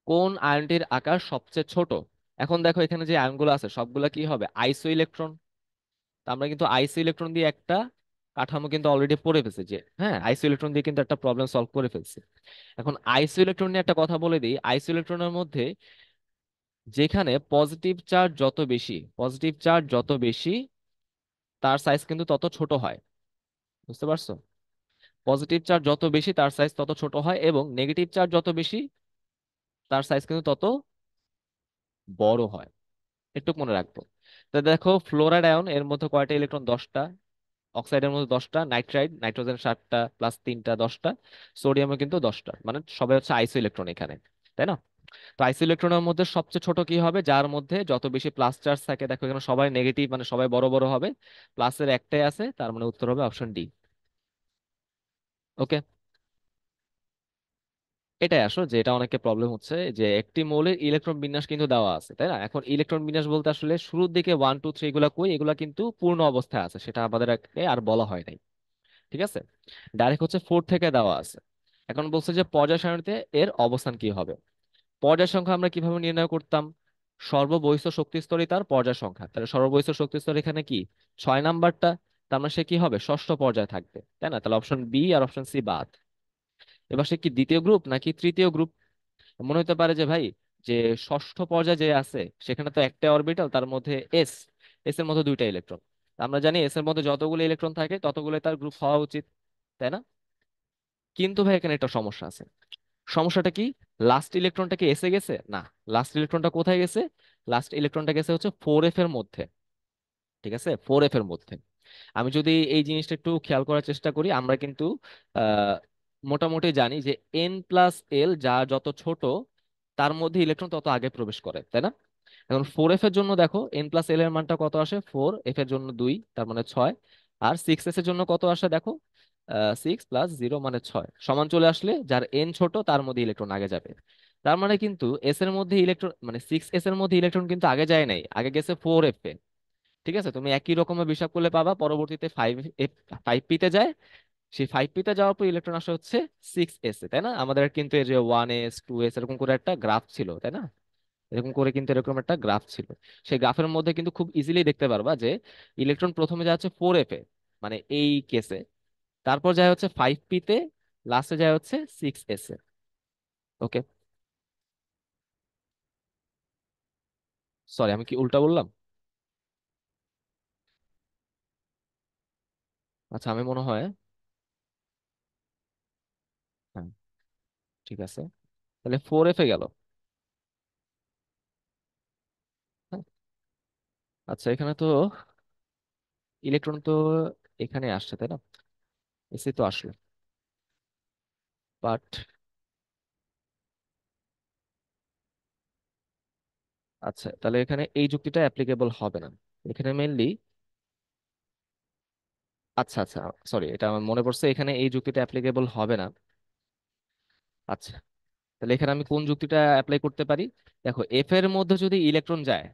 কোন আয়নটির আকার সবচেয়ে ছোট? এখন দেখো এখানে যে আয়নগুলো আছে সবগুলা কি হবে? আইসো ইলেকট্রন। তা আমরা কিন্তু আইসো ইলেকট্রন দিয়ে একটা কাঠামো কিন্তু অলরেডি পড়ে ফেলছি, যে হ্যাঁ আইসো ইলেকট্রন দিয়ে কিন্তু একটা প্রবলেম সলভ করে ফেলছি। এখন আইসো ইলেকট্রন নিয়ে একটা কথা বলে দিই। আইসো ইলেকট্রনের মধ্যে যেখানে পজিটিভ চার্জ যত বেশি তার সাইজ কিন্তু তত ছোট হয়। বুঝতে পারছো? পজিটিভ চার্জ যত বেশি তার সাইজ তত ছোট হয়, এবং নেগেটিভ চার্জ যত বেশি তার সাইজ কিন্তু তত বড় হয়। একটু মনে রাখবো। তো দেখো, ফ্লোরাইড আয়ন এর মধ্যে কয়টা ইলেকট্রন? 10টা। অক্সাইডের মধ্যে 10টা, নাইট্রোজেন 7টা প্লাস 3টা 10টা, সোডিয়ামে কিন্তু 10টা, মানে সবাই হচ্ছে আইসো ইলেকট্রন এখানে, তাই না? তো আইসো ইলেকট্রনের মধ্যে সবচেয়ে ছোট কি হবে? যার মধ্যে যত বেশি প্লাস চার্জ থাকে। দেখো এখানে সবাই নেগেটিভ, মানে সবাই বড় বড় হবে, প্লাসের একটাই আছে, তার মানে উত্তর হবে অপশন ডি। ওকে, এটাই আসো যে এটা অনেকে প্রবলেম হচ্ছে যে একটি মৌলের ইলেকট্রন বিন্যাস কিন্তু দেওয়া আছে, তাই না? এখন ইলেকট্রন বিন্যাস বলতে আসলে শুরুর দিকে 1 2 3 এগুলা কই, এগুলা কিন্তু পূর্ণ অবস্থায় আছে, সেটা আমাদের আর বলা হয় নাই। ঠিক আছে, ডাইরেক্ট হচ্ছে 4 থেকে দেওয়া আছে। এখন বলছে যে পর্যায় সারণীতে এর অবস্থান কি হবে। পর্যায় সংখ্যা আমরা কিভাবে নির্ণয় করতাম? সর্ববহিঃস্থ শক্তি স্তরই তার পর্যায় সংখ্যা। তাহলে সর্ববহিঃস্থ শক্তি স্তর এখানে কি 6 নাম্বারটা, তার মানে সে কি হবে? ষষ্ঠ পর্যায়ে থাকবে, তাই না? তাহলে অপশন বি আর অপশন সি বাদ। এবার সে কি দ্বিতীয় গ্রুপ নাকি তৃতীয় গ্রুপ? মনে হতে পারে যে ভাই, যে ষষ্ঠ পর্যায়ে যে আছে সেখানে তো একটা অরবিটাল, তার মধ্যে এস, এস এর মধ্যে 2টা ইলেকট্রন। আমরা জানি এস এর মধ্যে যতগুলো ইলেকট্রন থাকে ততগুলো তার গ্রুপ হওয়া উচিত, তাই না? কিন্তু ভাই এখানে একটা সমস্যা আছে। সমস্যাটা কি? লাস্ট ইলেকট্রনটা কি এসে গেছে? না। লাস্ট ইলেকট্রনটা কোথায় গেছে? লাস্ট ইলেকট্রনটা গেছে হচ্ছে 4F এর মধ্যে। ঠিক আছে, 4F এর মধ্যে। আমি যদি এই জিনিসটা একটু খেয়াল করার চেষ্টা করি, আমরা কিন্তু আহ মোটামুটি জানি যে N+L যা যত ছোট তার মধ্যে ইলেকট্রন তত আগে প্রবেশ করে, তাই না? এখন 4F এর জন্য দেখো N+L এর মানটা কত আসে? 4F এর জন্য 2, তার মানে 6। আর 6S এর জন্য কত আসে দেখো? 6+0 মানে 6, সমান চলে আসলে যার এন ছোট তার মধ্যে ইলেকট্রন আগে যাবে। তার মানে কিন্তু এস এর মধ্যে ইলেকট্রন, মানে 6S এর মধ্যে ইলেকট্রন কিন্তু আগে যায় নাই, আগে গেছে 4F এ। ঠিক আছে, তুমি একই রকমের হিসাব করলে পাবা পরবর্তীতে 5P তে যায়। সেই 5P তে যাওয়ার পর ইলেকট্রন আসে হচ্ছে 6S এ, তাই না? আমাদের কিন্তু এই যে 1S 2S এরকম করে একটা গ্রাফ ছিল, তাই না? এরকম করে কিন্তু এরকম একটা গ্রাফ ছিল। সেই গ্রাফের মধ্যে কিন্তু খুব ইজিলি দেখতে পারবা যে ইলেকট্রন প্রথমে যায় হচ্ছে 4f এ, মানে এই কেসে, তারপর যায় হচ্ছে 5p তে, লাস্টে যায় হচ্ছে 6s এ। ওকে, সরি আমি কি উল্টা বললাম? আচ্ছা আমি মনে হয়, হ্যাঁ ঠিক আছে, তাহলে 4f এ গেল। হ্যাঁ, আচ্ছা এখানে তো ইলেকট্রন তো এখানে আসছে তাই না, এসে তো আসলো, বাট আচ্ছা তাহলে এখানে এই যুক্তিটা অ্যাপ্লিকেবল হবে না। এখানে মেইনলি, আচ্ছা আচ্ছা, সরি এটা আমার মনে পড়ছে, এখানে এই যুক্তিটা অ্যাপ্লিকেবল হবে না। আচ্ছা, তাহলে এখানে আমি কোন যুক্তিটা অ্যাপ্লাই করতে পারি? দেখো এফ এর মধ্যে যদি ইলেকট্রন যায়,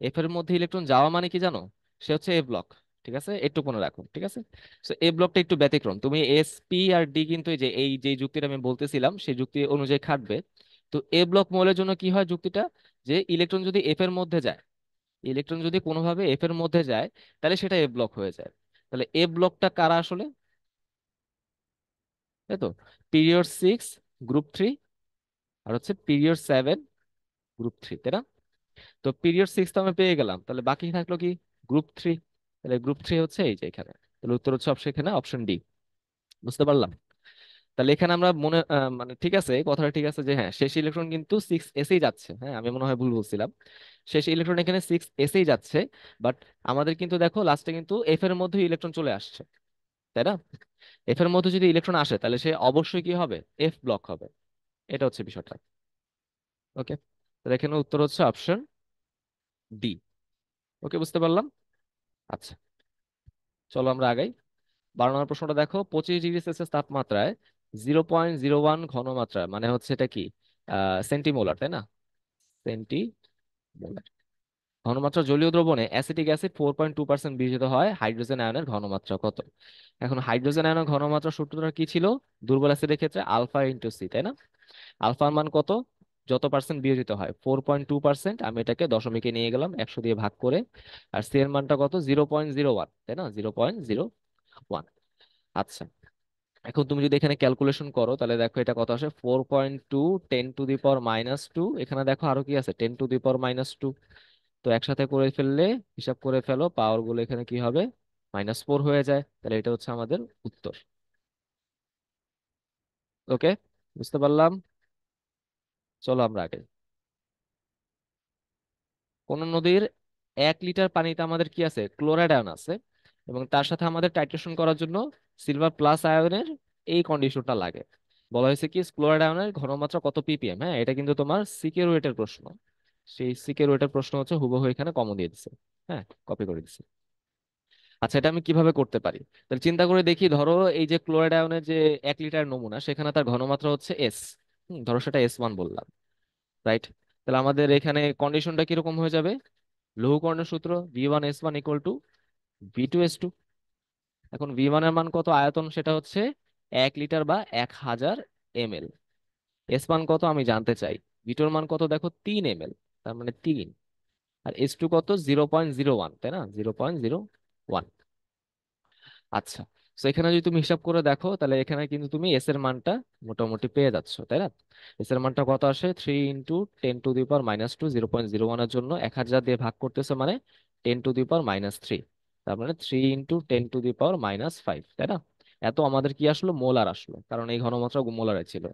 এফ এর মধ্যে ইলেকট্রন যাওয়া মানে কি জানো? সে হচ্ছে এ ব্লক। ঠিক আছে, একটু মনে রাখো, ঠিক আছে। তো এ ব্লকটা একটু ব্যতিক্রম, তুমি এস পি আর ডি কিন্তু এই যে যুক্তিটা আমি বলতেছিলাম সেই যুক্তি অনুযায়ী খাটবে। তো এ ব্লক মৌলের জন্য কি হয় যুক্তিটা, যে ইলেকট্রন যদি এফ এর মধ্যে যায়, ইলেকট্রন যদি কোনোভাবে এফ এর মধ্যে যায়, তাহলে সেটা এ ব্লক হয়ে যায়। তাহলে এ ব্লকটা কারা আসলে? তাই তো, পিরিয়ড 6 গ্রুপ 3, আর হচ্ছে পিরিয়ড 7 গ্রুপ 3, তাই না? তো পিরিয়ড 6 তো আমি পেয়ে গেলাম, তাহলে বাকি থাকলো কি? গ্রুপ 3। তাহলে গ্রুপ 3 হচ্ছে এই যে এখানে, তাহলে উত্তর হচ্ছে অপশন, এখানে অপশন ডি। বুঝতে পারলাম? তাহলে এখানে আমরা মনে মানে ঠিক আছে, এই কথাটা ঠিক আছে যে হ্যাঁ শেষ ইলেকট্রন কিন্তু 6s এই যাচ্ছে, হ্যাঁ আমি মনে হয় ভুল বলছিলাম, শেষ ইলেকট্রন এখানে 6s এই যাচ্ছে। বাট আমাদের কিন্তু দেখো লাস্টে কিন্তু এফ এর মধ্যে ইলেকট্রন চলে আসছে, তাই না? এফ এর মধ্যে যদি ইলেকট্রন আসে তাহলে সে অবশ্যই কি হবে? এফ ব্লক হবে। এটা হচ্ছে বিষয়টা। ওকে, তাহলে এখানে উত্তর হচ্ছে অপশন ডি। ওকে, বুঝতে পারলাম। আচ্ছা, চলো আমরা আগাই। 12 নম্বর প্রশ্নটা দেখো, 25 ডিগ্রি সেলসিয়াস তাপমাত্রায় 0.01 ঘনমাত্রা, মানে হচ্ছে এটা কি সেন্টিমোলার, তাই না? সেন্টিমোলার ঘনমাত্রা জলীয় দ্রবণে অ্যাসিটিক অ্যাসিড 4.2% বিয়োজিত হয়, হাইড্রোজেন আয়নের ঘনমাত্রা কত? এখন হাইড্রোজেন আয়নের ঘনমাত্রা সূত্রটা কি ছিল? দুর্বল অ্যাসিডের ক্ষেত্রে আলফা ইন্টু সি, তাই না? আলফার মান কত? যত পার্সেন্ট বিয়োজিত হয় 4.2%, আমি এটাকে দশমিকে নিয়ে গেলাম 100 দিয়ে ভাগ করে। আর সি এর মানটা কত? 0.01, তাই না? 0.01। আচ্ছা, এখন তুমি যদি এখানে ক্যালকুলেশন করো তাহলে দেখো এটা কত আসে, 4.2, 10⁻², এখানে দেখো আরো কি আছে, 10⁻²। তো একসাথে করে ফেললে, হিসাব করে ফেলো পাওয়ার গুলো, এখানে কি হবে? -4 হয়ে যায়। তাহলে এটা হচ্ছে আমাদের উত্তর। ওকে, বুঝতে পারলাম। চলো আমরা আগে, কোন নদীর 1 লিটার পানিতে আমাদের কি আছে? ক্লোরাইড আয়ন আছে, এবং তার সাথে আমাদের টাইট্রেশন করার জন্য সিলভার প্লাস আয়নের এই কন্ডিশনটা লাগে। বলা হয়েছে কি, ক্লোরাইড আয়নের ঘনমাত্রা কত ppm। হ্যাঁ, এটা কিন্তু তোমার সিকে রুয়েটের প্রশ্ন। সেই সিকে রুয়েটের প্রশ্ন হচ্ছে হুবহু এখানে কমন দিয়ে দিছে। হ্যাঁ, কপি করে দিছে। আচ্ছা, এটা আমি কিভাবে করতে পারি? তাহলে চিন্তা করে দেখি, ধরো এই যে ক্লোরাইড আয়নের যে 1 লিটার নমুনা, সেখানে তার ঘনমাত্রা হচ্ছে এস, ধরো সেটা S1 বললাম, রাইট? তাহলে আমাদের এখানে কন্ডিশনটা কিরকম হয়ে যাবে? লৌহকর্ণের সূত্র V1S1 = V2S2। এখন V1 এর মান কত, আয়তন সেটা হচ্ছে 1 লিটার বা 1000 ml। এস মান কত আমি জানতে চাই। V2 এর মান কত দেখো, 3 ml, তার মানে 3। আর S2 কত? 0.01, তাই না? 0.01। আচ্ছা, তো এখানে যদি তুমি হিসাব করে দেখো তাহলে এখানে কিন্তু তুমি এস এর মানটা মোটামুটি পেয়ে যাচ্ছ, তাই না? এস এর মানটা কত আসে? 3 × 10⁻², 0.01 এর জন্য 1000 দিয়ে ভাগ করতেছে, মানে 10⁻³ তার মানে 3 × 10⁻⁵, তাই না? এত আমাদের কি আসলো? মোলার আসলো, কারণ এই ঘনমাত্রা মোলারে ছিল।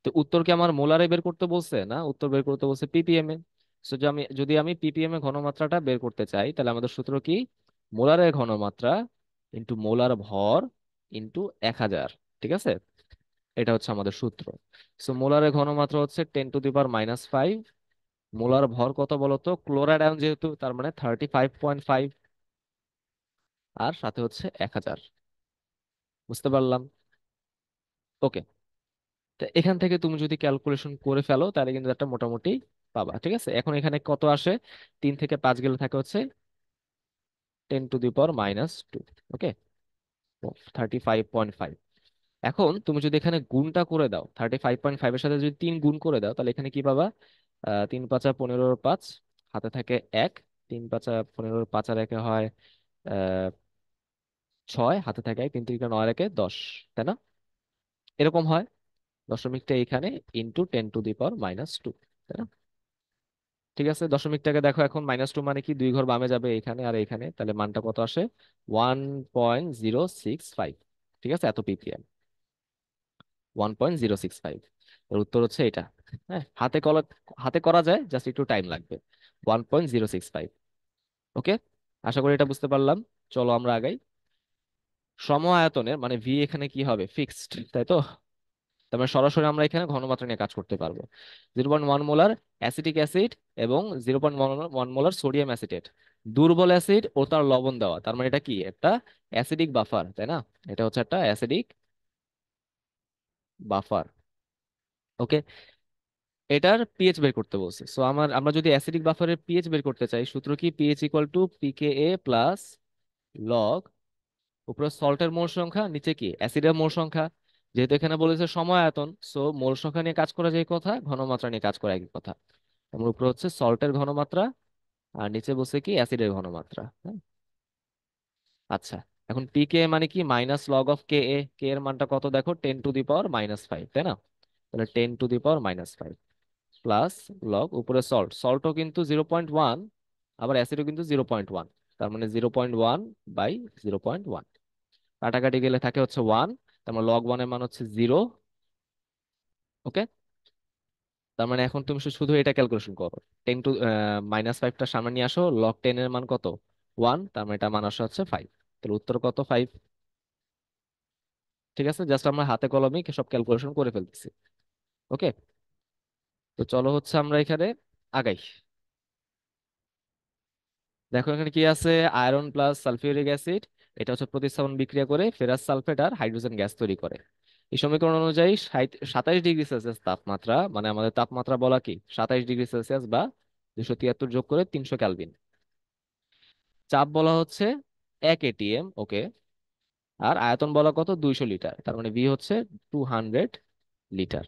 তো উত্তর কি আমার মোলারে বের করতে বলছে? না, উত্তর বের করতে বলছে ppm এ। সো যদি আমি ppm এ ঘনমাত্রাটা বের করতে চাই, তাহলে আমাদের সূত্র কি? মোলারের ঘনমাত্রা ইন্টু মোলার ভর ইন্টু 1000। ঠিক আছে, এটা হচ্ছে আমাদের সূত্র। সো মোলারের ঘনমাত্রা হচ্ছে 10⁻⁵। মোলার ভর কত বলতো? ক্লোরাইড আয়ন যেহেতু, তার মানে 35.5, আর সাথে হচ্ছে 1000। বুঝতে পারলাম? ওকে, তো এখান থেকে তুমি যদি ক্যালকুলেশন করে ফেলো তাহলে কিন্তু একটা মোটামুটি পাবা। ঠিক আছে, এখন এখানে কত আসে? 3 থেকে 5 গেলে থাকে হচ্ছে 10⁻²। ওকে, 35.5। এখন তুমি যদি এখানে গুণটা করে দাও, 35.5 এর সাথে যদি 3 গুণ করে দাও, তাহলে এখানে কি পাবা? 3 × 5 = 15, 5 হাতে থাকে 1, 3 × 5 = 15, 5 আর 1 হয় 6, হাতে থাকে 1, 3 × 9 = 10, তাই না? এরকম হয়। দশমিকটা এখানে ইন্টু 10⁻², তাই না? ঠিক আছে, দশমিকটাকে দেখো, এখন -2 মানে কি, 2 ঘর বামে যাবে এখানে আর এখানে, তাহলে মানটা কত আসে? 1.065। ঠিক আছে, এত ppm, 1.065। এর উত্তর হচ্ছে এটা। হ্যাঁ, হাতে করা যায়, জাস্ট একটু টাইম লাগবে। 1.065। ওকে, আশা করি এটা বুঝতে পারলাম। চলো আমরা আগাই। সম আয়তনের মানে ভি এখানে কি হবে? ফিক্সড, তাই তো? তার মানে সরাসরি আমরা এখানে ঘনমাত্রা নিয়ে কাজ করতে পারবো। 0.1 মোলার অ্যাসিটিক অ্যাসিড এবং 0.1 মোলার সোডিয়াম অ্যাসিটেট, দুর্বল অ্যাসিড ও তার লবণ দেওয়া, তার মানে এটা কি? একটা অ্যাসিডিক বাফার, তাই না? এটা হচ্ছে একটা অ্যাসিডিক বাফার। ওকে, এটার পিএইচ বের করতে বলছে। সো আমরা যদি অ্যাসিডিক বাফারের পিএইচ বের করতে চাই, সূত্র কি? PH equal to pKa plus log, উপরে সল্টের মোল সংখ্যা, নিচে কি? অ্যাসিডের মোল সংখ্যা। যেহেতু এখানে বলেছে সময় আয়তন, সো মোল সংখ্যা নিয়ে কাজ করা যায় কথা, ঘনমাত্রা নিয়ে কাজ করা একই কথা। আমার উপরে হচ্ছে সল্টের ঘনমাত্রা, আর নিচে বসে কি? অ্যাসিডের ঘনমাত্রা। হ্যাঁ, আচ্ছা। এখন পিকে মানে কি? মাইনাস লগ অফ কে এ। কে এর মানটা কত দেখো? 10⁻⁻5, তাই না? তাহলে 10⁻⁻5 প্লাস লগ, উপরে সল্ট, সল্টও কিন্তু 0.1, আবার অ্যাসিডও কিন্তু 0.1, তার মানে 0.1/0.1। কাটাকাটি গেলে থাকে হচ্ছে 1, তার মানে log 1 এর মান হচ্ছে 0। ওকে, তার মানে এখন তুমি শুধু এটা ক্যালকুলেশন করো। 10⁻⁻5টা সামনে নিয়ে আসো, log 10 এর মান কত? 1, তার মানে এটা মান আসা হচ্ছে 5। তাহলে উত্তর কত? 5। ঠিক আছে, জাস্ট আমরা হাতে কলমে সব ক্যালকুলেশন করে ফেলতেছি। ওকে, তো চলো হচ্ছে আমরা এখানে আগাই। দেখো এখানে কি আছে? আয়রন প্লাস সালফিউরিক অ্যাসিড, এটা হচ্ছে প্রতিস্থাপন বিক্রিয়া করে ফেরাস সালফেট আর হাইড্রোজেন গ্যাস তৈরি করে। এই সমীকরণ অনুযায়ী 27 ডিগ্রি সেলসিয়াস তাপমাত্রা, মানে আমাদের তাপমাত্রা বলা কি? 27 ডিগ্রি সেলসিয়াস বা 273 যোগ করে 300 কেলভিন। চাপ বলা হচ্ছে 1 atm। ওকে, আর আয়তন বলা কত? 200 লিটার, তার মানে ভি হচ্ছে 200 লিটার।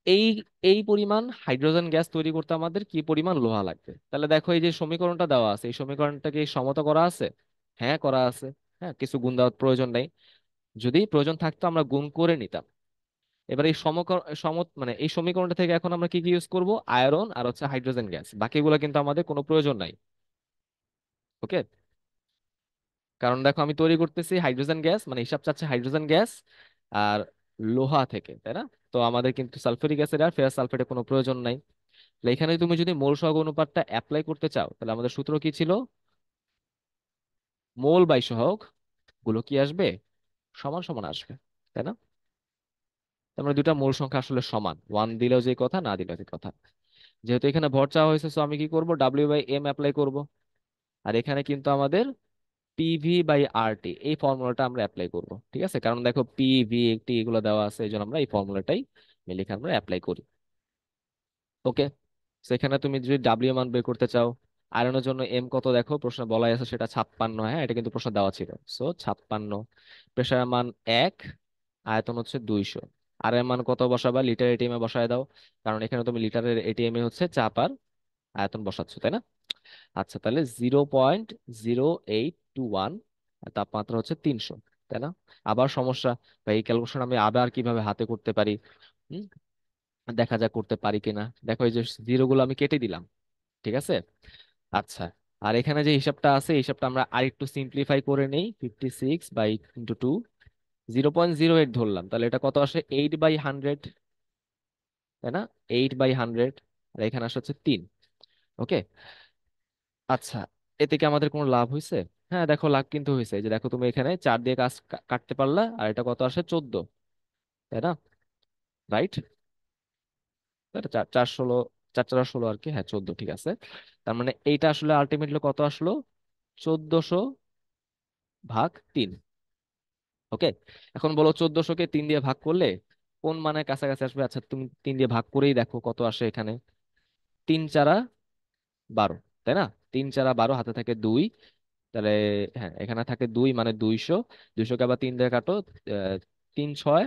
এই এই পরিমাণ হাইড্রোজেন গ্যাস তৈরি করতে আমাদের কি পরিমাণ লোহা লাগবে? তাহলে দেখো, এই যে সমীকরণটা দেওয়া আছে, এই সমীকরণটাকে সমতা করা আছে? হ্যাঁ, করা আছে। হ্যাঁ, কিছু গুণ দেওয়ার প্রয়োজন নেই। যদি প্রয়োজন থাকতো আমরা গুণ করে নিতাম। এবার এই মানে এই সমীকরণটা থেকে এখন আমরা কি কি ইউজ করব? আয়রন আর হচ্ছে হাইড্রোজেন গ্যাস, বাকিগুলো কিন্তু আমাদের কোনো প্রয়োজন নাই। ওকে, কারণ দেখো আমি তৈরি করতেছি হাইড্রোজেন গ্যাস, মানে হিসাব চাচ্ছে হাইড্রোজেন গ্যাস আর লোহা থেকে, তাই না? তো আমাদের কিন্তু সালফিউরিক অ্যাসিড আর ফেরাস সালফেটের কোনো প্রয়োজন নাই। তাহলে এখানে তুমি যদি মোল সহগ অনুপাতটা অ্যাপ্লাই করতে চাও, তাহলে আমাদের সূত্র কি ছিল? মোল বাই সহগ গুলো কি আসবে? সমান সমান আসবে, তাই না? তার মানে দুটা মোল সংখ্যা আসলে সমান, 1 দিলেও যে কথা, না দিলেও যে কথা। যেহেতু এখানে ভর চাওয়া হয়েছে, সো আমি কি করব? W/M অ্যাপ্লাই করব। আর এখানে কিন্তু আমাদের PV/RT এই ফর্মুলাটা আমরা অ্যাপ্লাই করব। ঠিক আছে, কারণ দেখো PV/T এগুলো দেওয়া আছে, এই জন্য আমরা এই ফর্মুলাটাই লিখে আমরা অ্যাপ্লাই করি। ওকে, সেখানে তুমি যদি ডাব্লিউ মান বের করতে চাও, আয়রনের জন্য এম কত দেখো, প্রশ্ন বলাই আছে সেটা 56। হ্যাঁ, এটা কিন্তু প্রশ্ন দেওয়া ছিল, সো 56। প্রেসারের মান 1, আয়তন হচ্ছে 200। আর এর মান কত বসাবা? লিটার এটিএম এ বসায় দাও, কারণ এখানে তুমি লিটারের এটিএম এ হচ্ছে চাপ আর আয়তন বসাচ্ছ, তাই না? আচ্ছা, তাহলে 0.0821, তাপমাত্রা হচ্ছে 300, তাই না? আবার সমস্যা, বা এই ক্যালকুলেশন আমি আবার কিভাবে হাতে করতে পারি? হুম, দেখা যাক করতে পারি কিনা। দেখো এই যে জিরো গুলো আমি কেটে দিলাম। ঠিক আছে, আচ্ছা। আর এখানে যে হিসাবটা আছে, এই হিসাবটা আমরা আরেকটু সিম্পলিফাই করে নেই। 56/2, 0.08 ধরলাম, তাহলে এটা কত আসে? 8/100, তাই না? 8/100, আর এখানে আসে হচ্ছে 3। ওকে, আচ্ছা। এতে কি আমাদের কোনো লাভ হয়েছে? হ্যাঁ, দেখো লাভ কিন্তু হয়েছে। এই যে দেখো, তুমি এখানে 4 দিয়ে কাজ কাটতে পারলা, আর এটা কত আসে? 14, তাই না? রাইট, এটা 4 4 16, 4 4 16 আর কি, হ্যাঁ 14, ঠিক আছে। তার মানে এইটা আসলে আলটিমেটলি কত আসলো? 1400/3। ওকে, এখন বলো 1400-কে 3 দিয়ে ভাগ করলে কোন মানের কাছাকাছি আসবে? আচ্ছা, তুমি 3 দিয়ে ভাগ করেই দেখো কত আসে এখানে। 3 4 12, তাই না? 3 4 12, হাতে থাকে 2, তাহলে হ্যাঁ এখানে থাকে 2, মানে 200। 200-কে আবার 3 দিয়ে কাটো, 3 6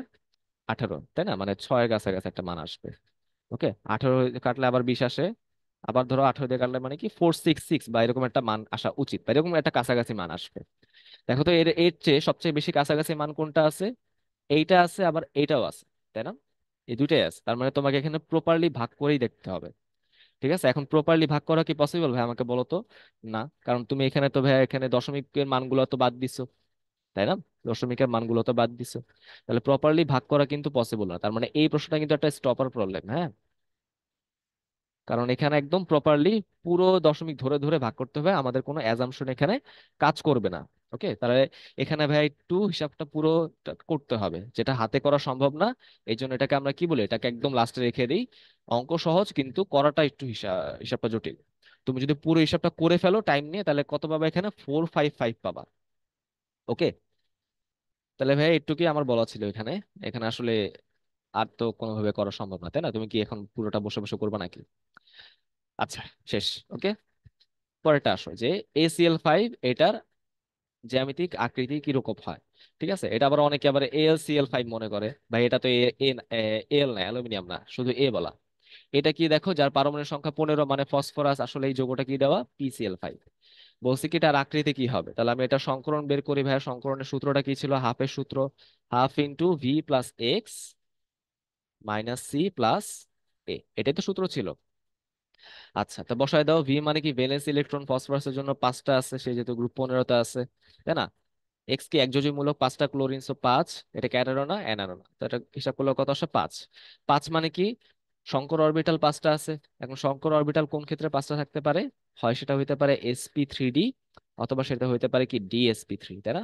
18, তাই না? মানে 6-এর কাছাকাছি একটা মান আসবে। ওকে, 18 কাটলে আবার 20 আসে। আবার ধরো 18 দিয়ে কাটলে মানে কি 466 বা এরকম একটা মান আসা উচিত, বা এরকম একটা কাছাকাছি মান আসবে। দেখো তো এর এর চেয়ে সবচেয়ে বেশি কাছাকাছি মান কোনটা আছে? এইটা আছে, আবার এইটাও আছে, তাই না? এই দুইটাই আছে, তার মানে তোমাকে এখানে প্রপারলি ভাগ করেই দেখতে হবে। ঠিক আছে, এখন প্রপারলি ভাগ করা কি পসিবল ভাই, আমাকে বলো তো। না, কারণ তুমি এখানে তো ভাই এখানে দশমিকের মানগুলো তো বাদ দিছো, তাই না? দশমিকের মানগুলো তো বাদ দিছো। তাহলে প্রপারলি ভাগ করা কিন্তু পসিবল না, তার মানে এই প্রশ্নটা কিন্তু একটা স্টপার প্রবলেম, হ্যাঁ। কারণ এখানে একদম প্রপারলি পুরো দশমিক ধরে ধরে ভাগ করতে হবে, আমাদের কোনো অ্যাজাম্পশন এখানে কাজ করবে না। ওকে, তাহলে এখানে ভাই একটু হিসাবটা পুরো করতে হবে, যেটা হাতে করা সম্ভব না। এই জন্য এটাকে আমরা কি বলি, এটাকে একদম লাস্টে রেখে দিই। অঙ্ক সহজ, কিন্তু করাটা একটু হিসাবটা জটিল। তুমি যদি পুরো হিসাবটা করে ফেলো টাইম নিয়ে, তাহলে কত পাবা এখানে? 455 পাবা। ওকে, তাহলে ভাই একটু কি আমার বলা ছিল এখানে। এখানে আসলে আর তো কোনোভাবে করা সম্ভব না, তাই না? তুমি কি এখন পুরোটা বসে বসে করবে নাকি? আচ্ছা, শেষ। ওকে, পরেরটা আসো যে ACl5 এটার জ্যামিতিক আকৃতি কিরকম হয়। ঠিক আছে, এটা আবার অনেকে আবার AlCl5 মনে করে, ভাই এটা তো এল না, অ্যালুমিনিয়াম না, শুধু এ বলা। এটা কি দেখো, যার পারমাণবিক সংখ্যা 15, মানে ফসফরাস, আসলে এই যৌগটা কি দেওয়া? PCl5। বলছি কি এটার আকৃতি কি হবে, তাহলে আমি এটা সংকরণ বের করি। ভাইয়া সংকরণের সূত্রটা কি ছিল? হাফের সূত্র, half into V plus X minus C plus A, এটাই তো সূত্র ছিল। আচ্ছা, তা বসায় দাও। ভি মানে কি? ভ্যালেন্স ইলেকট্রন ফসফরাসের জন্য 5টা আছে, সে যেহেতু গ্রুপ 15তে আছে, তাই না? এক্স কি একযোজীমূলক, 5টা ক্লোরিন, সো 5। এটা ক্যাটায়ন না অ্যানায়ন না, তো এটা হিসাব করলে কত আসে? 5। 5 মানে কি? শঙ্কর অরবিটাল 5টা আছে। এখন শঙ্কর অরবিটাল কোন ক্ষেত্রে 5টা থাকতে পারে? হয় সেটা হইতে পারে sp3d, অথবা সেটা হইতে পারে কি dsp3, তাই না?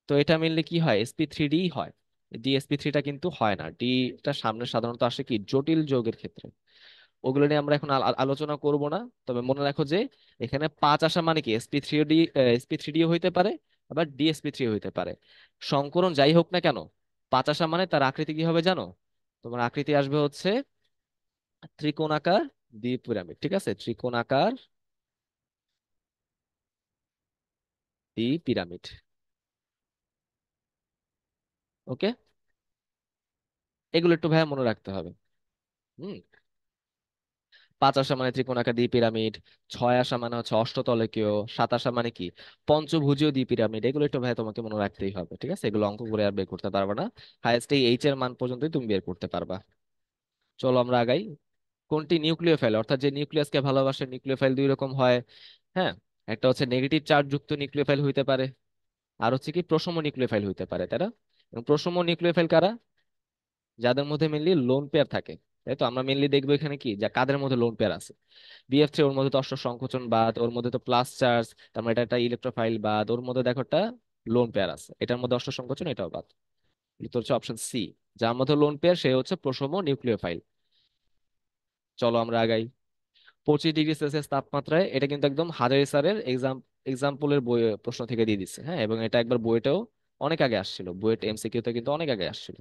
তো এটা মিললে কি হয়? sp3d হয়। dsp3টা কিন্তু হয় না। টা সামনে সাধারণত আসে কি জটিল যৌগের ক্ষেত্রে। ওগুলো নিয়ে আমরা এখন আলোচনা করব না। তবে মনে রাখো যে এখানে 5 আসা মানে কি sp3d হইতে পারে, আবার dsp3 হইতে পারে। সংকরণ যাই হোক না কেন, 5 আসা মানে তার আকৃতি কি হবে জানো? তোমার আকৃতি আসবে হচ্ছে ত্রিকোণাকার দ্বীপ পিরামিড। ঠিক আছে, ত্রিকোণাকার দ্বীপ পিরামিড। ওকে, এগুলো একটু ভাইয়া মনে রাখতে হবে। হুম, 5 আসা মানে ত্রিকোণাকার দ্বীপ পিরামিড, 6 আসা মানে হচ্ছে অষ্টতলকীয়, 7 আসা মানে কি পঞ্চভুজীয় দ্বীপ পিরামিড। এগুলো একটু ভাই তোমাকে মনে রাখতেই হবে। ঠিক আছে, এগুলো অঙ্ক করে আর বের করতে পারবে না, হাইয়েস্ট এই এইচ এর মান পর্যন্তই তুমি বের করতে পারবা। চলো আমরা আগাই। কোনটি নিউক্লিওফাইল, অর্থাৎ যে নিউক্লিয়াসকে ভালোবাসে? নিউক্লিওফাইল দুই রকম হয়, হ্যাঁ। একটা হচ্ছে নেগেটিভ চার্জ যুক্ত নিউক্লিওফাইল হইতে পারে, আর হচ্ছে কি প্রশম নিউক্লিওফাইল হইতে পারে, তাই না? এবং প্রশম নিউক্লিওফাইল কারা? যাদের মধ্যে মেনলি লোন পেয়ার থাকে। তাই তো, আমরা মেনলি দেখবো এখানে কি, যা কাদের মধ্যে লোন পেয়ার আছে। BF3, ওর মধ্যে তো অষ্ট সংকোচন বাদ, ওর মধ্যে তো প্লাস চার্জ, তার মানে এটা একটা ইলেকট্রোফাইল বাদ, ওর মধ্যে দেখো একটা লোন পেয়ার আছে, এটার মধ্যে অষ্ট সংকোচন, এটাও বাদ। তো হচ্ছে অপশন সি, যার মধ্যে লোন পেয়ার সে হচ্ছে প্রশম নিউক্লিওফাইল। চলো আমরা আগাই। 25 ডিগ্রি সেলসিয়াস তাপমাত্রায়, এটা কিন্তু একদম হাজারি স্যারের এক্সাম্পলের বই প্রশ্ন থেকে দিয়ে দিচ্ছে, হ্যাঁ। এবং এটা একবার বইয়েটাও অনেক আগে আসছিল, বইয়েট MCQ তে কিন্তু অনেক আগে আসছিল।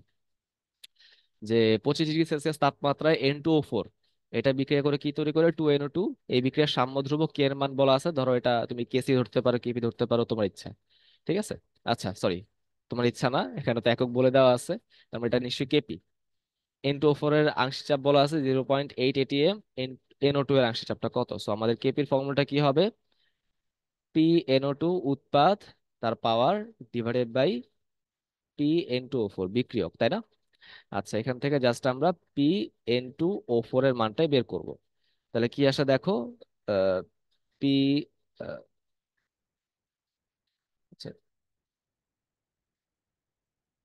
যে 25 ডিগ্রি সেলসিয়াস তাপমাত্রায় N2O4 এটা বিক্রিয়া করে কি তৈরি করে? 2NO2। এই বিক্রিয়ার সাম্য ধ্রুবক কে এর মান বলা আছে, ধরো এটা তুমি কেসি ধরতে পারো, কেপি ধরতে পারো, তোমার ইচ্ছা। ঠিক আছে, আচ্ছা সরি, তোমার ইচ্ছা না, এখানে তো একক বলে দেওয়া আছে, তার মানে এটা নিশ্চয়ই কেপি। N2O4 এর আংশিক চাপ বলা আছে 0.8 atm। NO2 এর আংশিক চাপটা কত? সো আমাদের কেপির ফর্মুলাটা কি হবে? PNO2 উৎপাদ, তার পাওয়ার, ডিভাইডেড বাই PN2O4 বিক্রিয়ক, তাই না? আচ্ছা, এখান থেকে জাস্ট আমরা PN2O4 এর মানটাই বের করব। তাহলে কি আসে দেখো, ah, P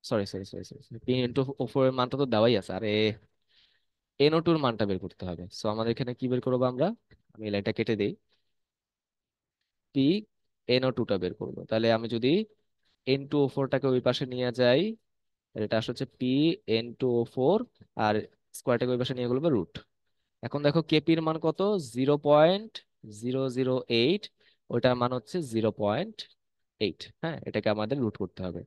sorry sorry sorry sorry, PN2O4 এর মানটা তো দেওয়াই আছে, আরে NO2 এর মানটা বের করতে হবে। সো আমাদের এখানে কি বের করবো আমরা? আমি এই লাইনটা কেটে দিই। PNO2টা বের করবো, তাহলে আমি যদি N2O4টাকে ওই পাশে নিয়ে যাই, তাহলে এটা আসলে হচ্ছে PN2O4, আর স্কোয়ারটাকে ওই পাশে নিয়ে গেলে রুট। এখন দেখো কেপির মান কত? 0.008। ওইটার মান হচ্ছে 0.8, হ্যাঁ। এটাকে আমাদের রুট করতে হবে।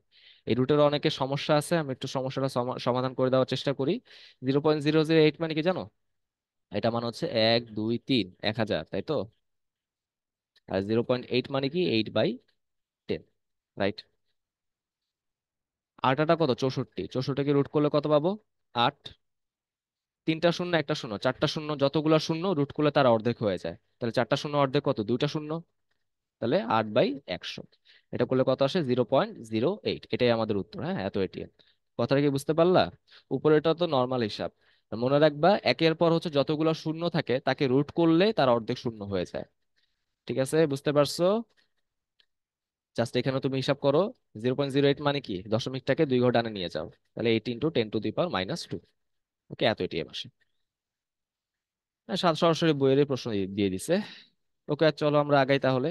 এই রুটের অনেকের সমস্যা আছে, আমি একটু সমস্যাটা সমাধান করে দেওয়ার চেষ্টা করি। 0.008 মানে কি জানো? এটা মানে হচ্ছে 1 2 3 1000, তাই তো? আর 0.8 মানে কি 8/10, রাইট? আট আটা কত? 64। 64কে রুট করলে কত পাবো? 8। তিনটা শূন্য, একটা শূন্য, চারটা শূন্য, যতগুলা শূন্য রুট করলে তার অর্ধেক হয়ে যায়। তাহলে চারটা শূন্য অর্ধেক কত? দুইটা শূন্য। তাহলে 8/100। এটা করলে কত আসে? 0.08। এটাই আমাদের উত্তর। হ্যাঁ, এত এটিএম। কথাটা কি বুঝতে পারলা? উপরে এটা তো নর্মাল হিসাব। আর মনে রাখবা, একের পর হচ্ছে যতগুলো শূন্য থাকে তাকে রুট করলে তার অর্ধেক শূন্য হয়ে যায়। ঠিক আছে, বুঝতে পারছো? জাস্ট এখানে তুমি হিসাব করো। 0.08 মানে কি? দশমিকটাকে দুই ঘর ডানে নিয়ে যাও। তাহলে 8 × 10⁻²। ওকে, এত এটিএম আসে। হ্যাঁ, সরাসরি বইয়ের প্রশ্ন দিয়ে দিছে। ওকে, চলো আমরা আগাই তাহলে।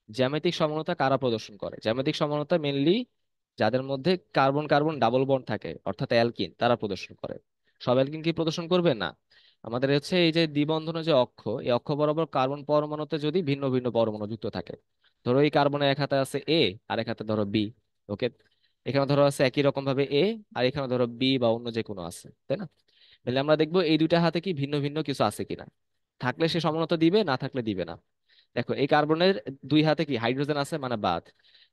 জ্যামিতিক সমানতা কারা প্রদর্শন করে? জ্যামিতিক সমানতা মেনলি যাদের মধ্যে কার্বন কার্বন ডাবল বন্ড থাকে, অর্থাৎ অ্যালকিন, তারা প্রদর্শন করে। সব অ্যালকিন কি প্রদর্শন করবে? না। আমাদের হচ্ছে এই যে দ্বিবন্ধনের যে অক্ষ, এই অক্ষ বরাবর কার্বন পরমাণুতে যদি ভিন্ন ভিন্ন পরমাণু যুক্ত থাকে, ধরো এই কার্বনের এক হাতে আছে এ, আর এক হাতে ধরো বি। ওকে, এখানে ধরো আছে একই রকম ভাবে এ, আর এখানে ধরো বি বা অন্য যে কোনো আছে, তাই না? তাহলে আমরা দেখবো এই দুইটা হাতে কি ভিন্ন ভিন্ন কিছু আছে কিনা। থাকলে সে সমানতা দিবে, না থাকলে দিবে না। দেখো এই কার্বনের দুই হাতে কি হাইড্রোজেন আছে, মানে বাদ।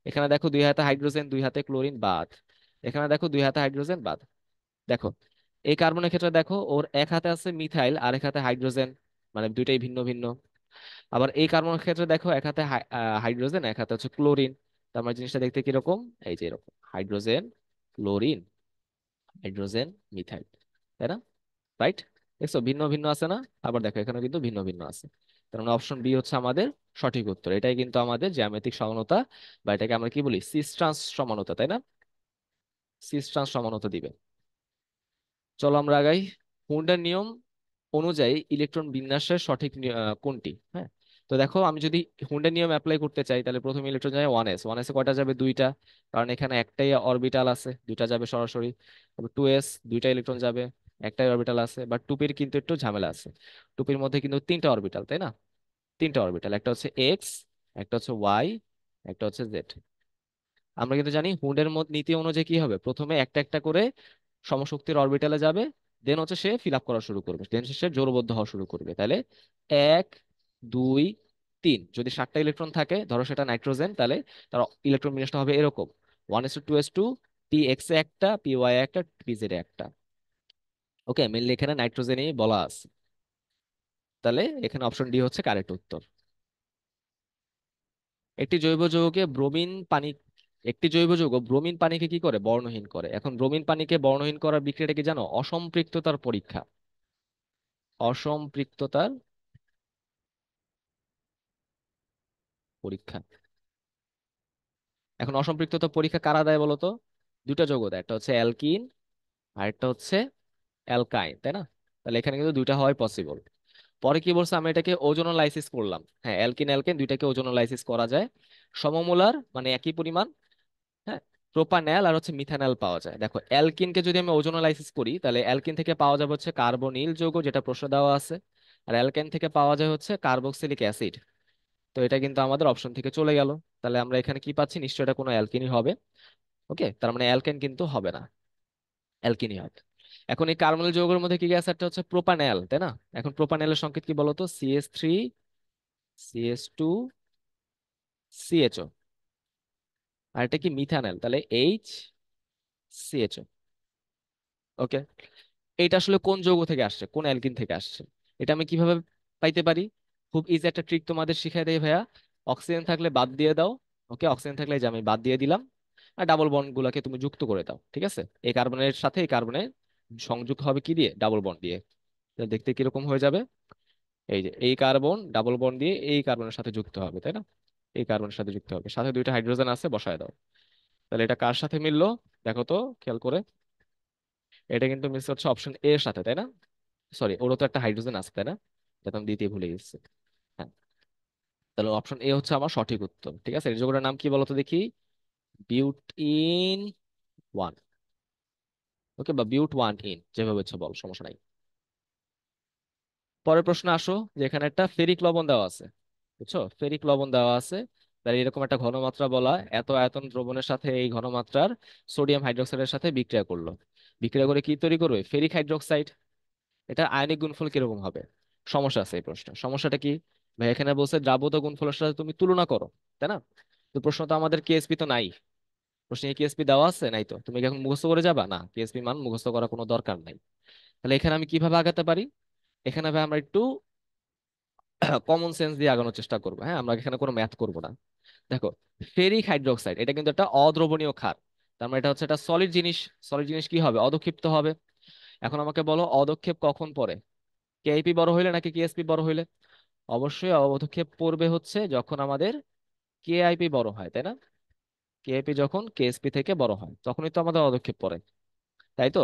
এখানে দেখো দুই হাতে হাইড্রোজেন, দুই হাতে ক্লোরিন, বাদ। এখানে দেখো দুই হাতে হাইড্রোজেন, বাদ। দেখো এই কার্বনের ক্ষেত্রে দেখো ওর এক হাতে আছে মিথাইল, আর এক হাতে হাইড্রোজেন, মানে দুইটাই ভিন্ন ভিন্ন। আবার এই কার্বনের ক্ষেত্রে দেখো এক হাতে হাইড্রোজেন, এক হাতে হচ্ছে ক্লোরিন। তার মানে জিনিসটা দেখতে কিরকম? এই যে এরকম, হাইড্রোজেন, ক্লোরিন, হাইড্রোজেন, মিথাইল, তাই না? রাইট? দেখছো ভিন্ন ভিন্ন আছে না? আবার দেখো এখানে কিন্তু ভিন্ন ভিন্ন আছে। তার মানে অপশন বি হচ্ছে আমাদের সঠিক উত্তর। এটাই কিন্তু আমাদের জ্যামিতিক সমানতা, বা এটাকে আমরা কি বলি? সিস ট্রান্স সমানতা, তাই না? সিস ট্রান্স সমানতা দিবে। চলো আমরা আগাই। হুন্ডার নিয়ম অনুযায়ী ইলেকট্রন বিন্যাসের সঠিক কোনটি? হ্যাঁ, তো দেখো আমি যদি হুন্ডার নিয়ম অ্যাপ্লাই করতে চাই, তাহলে প্রথম ইলেকট্রন যাবে 1s। 1s এ কয়টা যাবে? দুইটা। কারণ এখানে একটাই অরবিটাল আছে, দুইটা যাবে সরাসরি। তারপর 2s, দুইটা ইলেকট্রন যাবে, একটাই অরবিটাল আছে। বাট টুপির কিন্তু একটু ঝামেলা আছে। টুপির মধ্যে কিন্তু তিনটা অরবিটাল, তাই না? তিনটা অরবিটাল, একটা হচ্ছে এক্স, একটা হচ্ছে ওয়াই, একটা হচ্ছে জেড। আমরা কিন্তু জানি হুন্ডের নীতি অনুযায়ী কি হবে, প্রথমে একটা একটা করে সমশক্তির অরবিটালে যাবে, দেন হচ্ছে সে ফিল আপ করা শুরু করবে, দেন সে জোড়বদ্ধ হওয়া শুরু করবে। তাহলে 1, 2, 3, যদি 7টা ইলেকট্রন থাকে, ধরো সেটা নাইট্রোজেন, তাহলে তার ইলেকট্রন বিন্যাসটা হবে এরকম: 1:2:2, পি এক্স এ একটা, পি ওয়াই একটা, পি জেড এ একটা। ওকে, মেনলি এখানে নাইট্রোজেনই বলা আছে। তাহলে এখানে অপশন ডি হচ্ছে কারেক্ট উত্তর। একটি জৈব যৌগকে ব্রোমিন পানি একটি জৈব যৌগ ব্রোমিন পানিকে কি করে? বর্ণহীন করে। এখন ব্রোমিন পানিকে বর্ণহীন করার বিক্রিয়াটা কি জানো? অসম্পৃক্ততার পরীক্ষা। অসম্পৃক্ততার পরীক্ষা। এখন অসম্পৃক্ততার পরীক্ষা কারা দেয় বলো তো? দুইটা যৌগ দেয়, একটা হচ্ছে অ্যালকিন, আর একটা হচ্ছে অ্যালকাইন, তাই না? তাহলে এখানে কিন্তু দুইটা হওয়াই পসিবল। পরে কি বলছে? আমি এটাকে ওজোনোলাইসিস করলাম। হ্যাঁ, অ্যালকিন অ্যালকেন দুইটাকে ওজোনোলাইসিস করা যায়। সমমোলার মানে একই পরিমাণ। হ্যাঁ, প্রোপানল আর হচ্ছে মিথানল পাওয়া যায়। দেখো অ্যালকিনকে যদি আমি ওজোনোলাইসিস করি, তাহলে অ্যালকিন থেকে পাওয়া যাবে হচ্ছে কার্বনিল যৌগ, যেটা প্রশ্ন দেওয়া আছে। আর অ্যালকেন থেকে পাওয়া যায় হচ্ছে কার্বক্সিলিক অ্যাসিড। তো এটা কিন্তু আমাদের অপশন থেকে চলে গেল। তাহলে আমরা এখানে কি পাচ্ছি? নিশ্চয়ই এটা কোনো অ্যালকিনই হবে। ওকে, তার মানে অ্যালকেন কিন্তু হবে না, অ্যালকিনই হবে। এখন এই কার্বনিল যৌগের মধ্যে কি গ্যাস? একটা হচ্ছে প্রোপানল, তাই না? এখন প্রোপানলের সংকেত কি বলতো? CH3CH2CHO। আর এটা কি মিথানল, তাহলে HCHO। ওকে, এটা আসলে কোন যৌগ থেকে আসছে, কোন অ্যালকিন থেকে আসছে? এটা আমি কিভাবে পাইতে পারি? খুব ইজি একটা ট্রিক তোমাদের শিখাই দেয় ভাইয়া। অক্সিজেন থাকলে বাদ দিয়ে দাও। ওকে, অক্সিজেন থাকলে এই যে আমি বাদ দিয়ে দিলাম। আর ডাবল বন্ড গুলাকে তুমি যুক্ত করে দাও, ঠিক আছে? এই কার্বনের সাথে এই কার্বনের সংযুক্ত হবে কি দিয়ে? ডাবল বন্ড দিয়ে। তাহলে দেখতে কিরকম হয়ে যাবে? এই যে এই কার্বন ডাবল বন্ড দিয়ে এই কার্বনের সাথে যুক্ত হবে, তাই না? এই কার্বনের সাথে যুক্ত হবে, সাথে দুইটা হাইড্রোজেন আছে, বসায় দাও। তাহলে এটা কার সাথে মিললো? দেখো তো খেয়াল করে। এটা কিন্তু মিস হচ্ছে অপশন এ এর সাথে, তাই না? সরি, ওরও তো একটা হাইড্রোজেন আছে, তাই না? যেটা আমি দিতে ভুলে গেছি। হ্যাঁ, তাহলে অপশন এ হচ্ছে আমার সঠিক উত্তর। ঠিক আছে, এই যৌগটার নাম কি বলতো দেখি? বিউট ওয়ান। ওকে, বা বিউট 1 ইন, যেভাবে হচ্ছে বল, সমস্যা নাই। পরের প্রশ্ন আসো, যে এখানে একটা ফেরিক লবণ দেওয়া আছে। বুঝছো, ফেরিক লবণ দেওয়া আছে। তার এরকম একটা ঘনমাত্রা বলা, এত আয়তন দ্রবণের সাথে এই ঘনমাত্রার সোডিয়াম হাইড্রোক্সাইডের সাথে বিক্রিয়া করলো। বিক্রিয়া করে কি তৈরি করবে? Ferric hydroxide. এটা আয়নিক গুণফল কিরকম হবে? সমস্যা আছে এই প্রশ্ন। সমস্যাটা কি? ভাই এখানে বলছে দ্রাবত গুণফলের সাথে তুমি তুলনা করো, তাই না? তো প্রশ্ন তো আমাদের কেএসপি তো নাই। প্রশ্নে কেএসপি দেওয়া আছে? নাই তো। তুমি কি এখন মুখস্থ করে যাবা? না, কেএসপি মান মুখস্থ করার কোনো দরকার নাই। তাহলে এখানে আমি কিভাবে আগাতে পারি? এখানে ভাই আমরা একটু কমন সেন্স দিয়ে আগানোর চেষ্টা করবো। হ্যাঁ, আমরা এখানে কোনো ম্যাথ করবো না। দেখো, ফেরিক হাইড্রোক্সাইড এটা কিন্তু একটা অদ্রবণীয় ক্ষার। তার মানে এটা হচ্ছে একটা সলিড জিনিস। সলিড জিনিস কি হবে? অদক্ষিপ্ত হবে। এখন আমাকে বলো, অদক্ষেপ কখন পড়ে? কেআইপি বড় হইলে নাকি কেএসপি বড় হইলে? অবশ্যই অদক্ষেপ পড়বে হচ্ছে যখন আমাদের কেআইপি বড় হয়, তাই না? কেআইপি যখন কেএসপি থেকে বড় হয় তখনই তো আমাদের অদক্ষেপ পড়ে, তাই তো?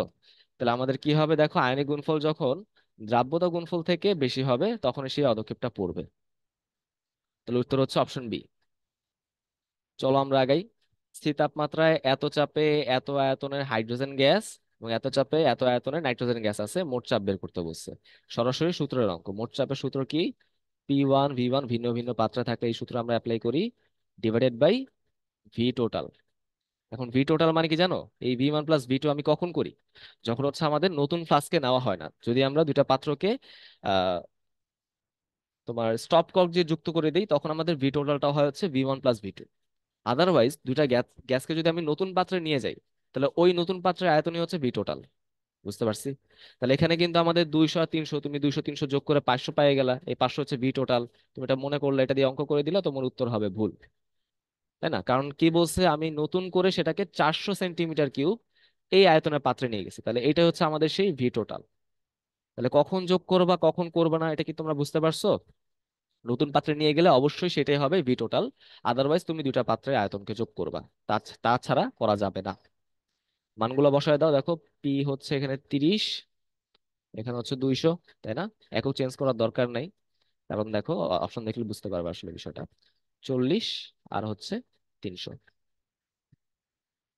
তাহলে আমাদের কি হবে দেখো, আয়নিক গুণফল যখন দ্রাব্যতা গুণফল থেকে বেশি হবে তখন সেই পদক্ষেপটা পড়বে। তাহলে উত্তর হচ্ছে অপশন বি। চলো আমরা আগাই। স্থির তাপমাত্রায় এত চাপে এত আয়তনের হাইড্রোজেন গ্যাস এবং এত চাপে এত আয়তনের নাইট্রোজেন গ্যাস আছে, মোট চাপ বের করতে বলছে। সরাসরি সূত্রের অঙ্ক। মোট চাপের সূত্র কি? P1 V1 ভিন্ন ভিন্ন পাত্রা থাকলে এই সূত্র আমরা অ্যাপ্লাই করি, ডিভাইডেড বাই ভি টোটাল। এখন ভি টোটাল মানে কি জানো? এই V1 + V2 আমি কখন করি? যখন হচ্ছে আমাদের নতুন ফ্লাস্কে নেওয়া হয় না, যদি আমরা দুইটা পাত্রকে আহ তোমার স্টপ কক যে যুক্ত করে দিই, তখন আমাদের ভি টোটালটা হয় হচ্ছে V1 + V2। আদারওয়াইজ দুইটা গ্যাসকে যদি আমি নতুন পাত্রে নিয়ে যাই, তাহলে ওই নতুন পাত্রের আয়তনই হচ্ছে ভি টোটাল। বুঝতে পারছি? তাহলে এখানে কিন্তু আমাদের 200 আর 300, তুমি 200 300 যোগ করে 500 পেয়ে গেলা। এই 500 হচ্ছে ভি টোটাল। তুমি এটা মনে করলে, এটা দিয়ে অঙ্ক করে দিলা, তোমার উত্তর হবে ভুল। তাই না? কারণ কি বলছে, আমি নতুন করে সেটাকে 400 সেন্টিমিটার কিউব এই আয়তনের পাত্রে নিয়ে গেছি। তাহলে এটা হচ্ছে আমাদের সেই ভি টোটাল। তাহলে কখন যোগ করবা কখন করবা না, এটা কি তোমরা বুঝতে পারছো? নতুন পাত্রে নিয়ে গেলে অবশ্যই সেটাই হবে ভি টোটাল। আদারওয়াইজ তুমি দুইটা পাত্রের আয়তনকে যোগ করবা, তাছাড়া করা যাবে না। মানগুলো বসায় দাও। দেখো, পি হচ্ছে এখানে 30, এখানে হচ্ছে 200, তাই না? একক চেঞ্জ করার দরকার নাই, কারণ দেখো অপশন দেখলে বুঝতে পারবে আসলে বিষয়টা। 40 আর হচ্ছে 300,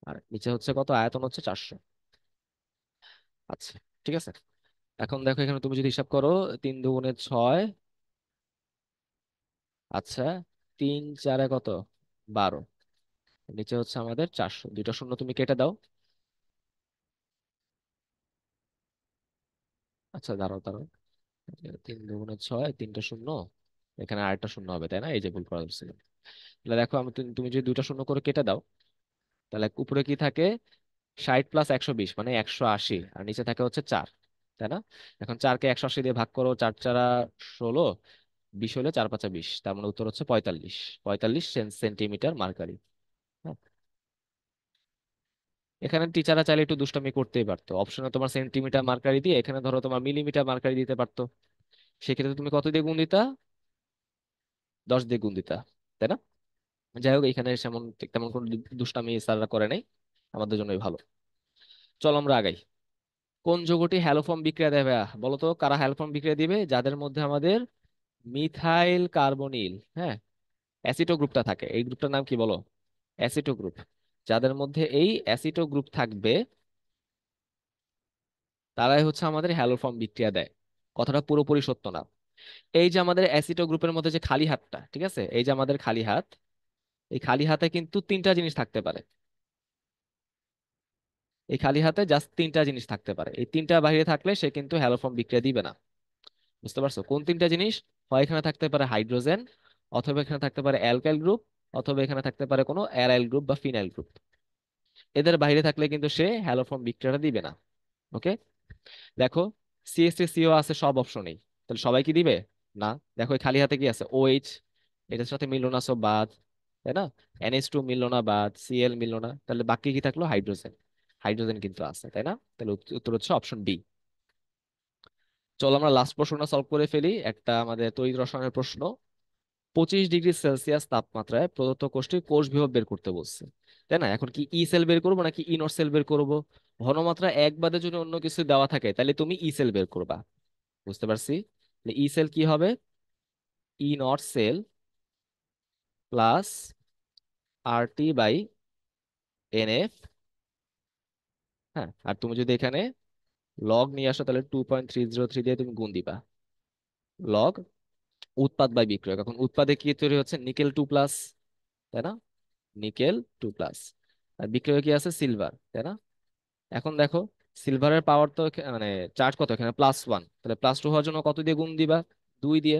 আর নিচে হচ্ছে কত? আয়তন হচ্ছে 400। আচ্ছা, ঠিক আছে। এখন দেখো, এখানে তুমি যদি হিসাব করো, 3 × 2 = 6। আচ্ছা, 3 × 4 কত? 12। নিচে হচ্ছে আমাদের 400, দুইটা শূন্য তুমি কেটে দাও। আচ্ছা, দাঁড়াও দাঁড়াও। 3 × 2 = 6, তিনটা শূন্য, এখানে আরেকটা শূন্য হবে, তাই না? এই যে ভুল করা হচ্ছিল। তাহলে দেখো, তুমি যদি দুইটা শূন্য করে কেটে দাও, তাহলে উপরে কি থাকে? 60 + 120 মানে 180, আর নিচে থাকে হচ্ছে 4, তাই না? এখন 4কে 180 দিয়ে ভাগ করো, 4 × 4 = 16, 20 হলে 4 × 5 = 20, তার মানে উত্তর হচ্ছে 45। 45 সেন্টিমিটার মার্কারি। হ্যাঁ, এখানে টিচাররা চাইলে একটু দুষ্টামি করতেই পারতো, অপশনে তোমার সেন্টিমিটার মার্কারি দিয়ে এখানে ধরো তোমার মিলিমিটার মার্কারি দিতে পারতো। সেক্ষেত্রে তুমি কত দিয়ে গুণ দিতা? 10 দিয়ে গুণ দিতা, তাই না? যাই হোক, এখানে সেমন তেমন কোনো দুষ্টামি স্যাররা করে নাই, আমাদের জন্যই ভালো। চলো আমরা আগাই। কোন যৌগটি হ্যালোফর্ম বিক্রিয়া দেবে? বলো তো, কারা হ্যালোফর্ম বিক্রিয়া দিবে? যাদের মধ্যে আমাদের মিথাইল কার্বনিল, হ্যাঁ, অ্যাসিটো গ্রুপটা থাকে। এই গ্রুপটার নাম কি বলো? অ্যাসিটো গ্রুপ। যাদের মধ্যে এই অ্যাসিটো গ্রুপ থাকবে, তারাই হচ্ছে আমাদের হ্যালোফর্ম বিক্রিয়া দেয়। কথাটা পুরোপুরি সত্য না। এই যে আমাদের অ্যাসিটো গ্রুপের মধ্যে যে খালি হাতটা, ঠিক আছে, এই যে আমাদের খালি হাত, এই খালি হাতে কিন্তু তিনটা জিনিস থাকতে পারে। এই খালি হাতে জাস্ট তিনটা জিনিস থাকতে পারে। এই তিনটা বাইরে থাকলে সে কিন্তু হ্যালোফর্ম বিক্রিয়া দিবে না। বুঝতে পারছো? কোন তিনটা জিনিস? হয় এখানে থাকতে পারে হাইড্রোজেন, অথবা এখানে থাকতে পারে অ্যালকাইল গ্রুপ, অথবা এখানে থাকতে পারে কোনো অ্যারাইল গ্রুপ বা ফিনাইল গ্রুপ। এদের বাইরে থাকলে কিন্তু সে হ্যালোফর্ম বিক্রিয়াটা দিবে না। ওকে। দেখো, CH3CO আছে সব অপশনেই, তাহলে সবাই কি দিবে? না। দেখো, এই খালি হাতে কি আছে? OH, এটার সাথে মিললো না, সব বাদ, তাই না? NH2 মিললো না, বাদ। Cl মিললো না, তাহলে বাকি কি থাকলো? হাইড্রোজেন। হাইড্রোজেন কিন্তু আছে, তাই না? তাহলে উত্তর হচ্ছে অপশন বি। চলো আমরা লাস্ট প্রশ্নটা সলভ করে ফেলি, একটা আমাদের তড়িৎ রসায়নের প্রশ্ন। 25 ডিগ্রি সেলসিয়াস তাপমাত্রায় প্রদত্ত কোষটির কোষ বিভব বের করতে বলছে, তাই না? এখন কি ই সেল বের করবো নাকি ই নট সেল বের করবো? ঘনমাত্রা এক বাদে যদি অন্য কিছু দেওয়া থাকে, তাহলে তুমি ই সেল বের করবা। বুঝতে পারছি? ই সেল কি হবে? ই নট সেল প্লাস RT/NF। হ্যাঁ, আর তুমি যদি এখানে লগ নিয়ে আসো, তাহলে 2.303 দিয়ে তুমি গুণ দিবা। লগ উৎপাদ বাই বিক্রয়। এখন উৎপাদে কি তৈরি হচ্ছে? নিকেল 2+, তাই না? নিকেল 2+, আর বিক্রয় কি আছে? সিলভার, তাই না? এখন দেখো, সিলভারের পাওয়ার তো মানে চার্জ কত? এখানে +1, তাহলে +2 হওয়ার জন্য কত দিয়ে গুণ দিবা? 2 দিয়ে।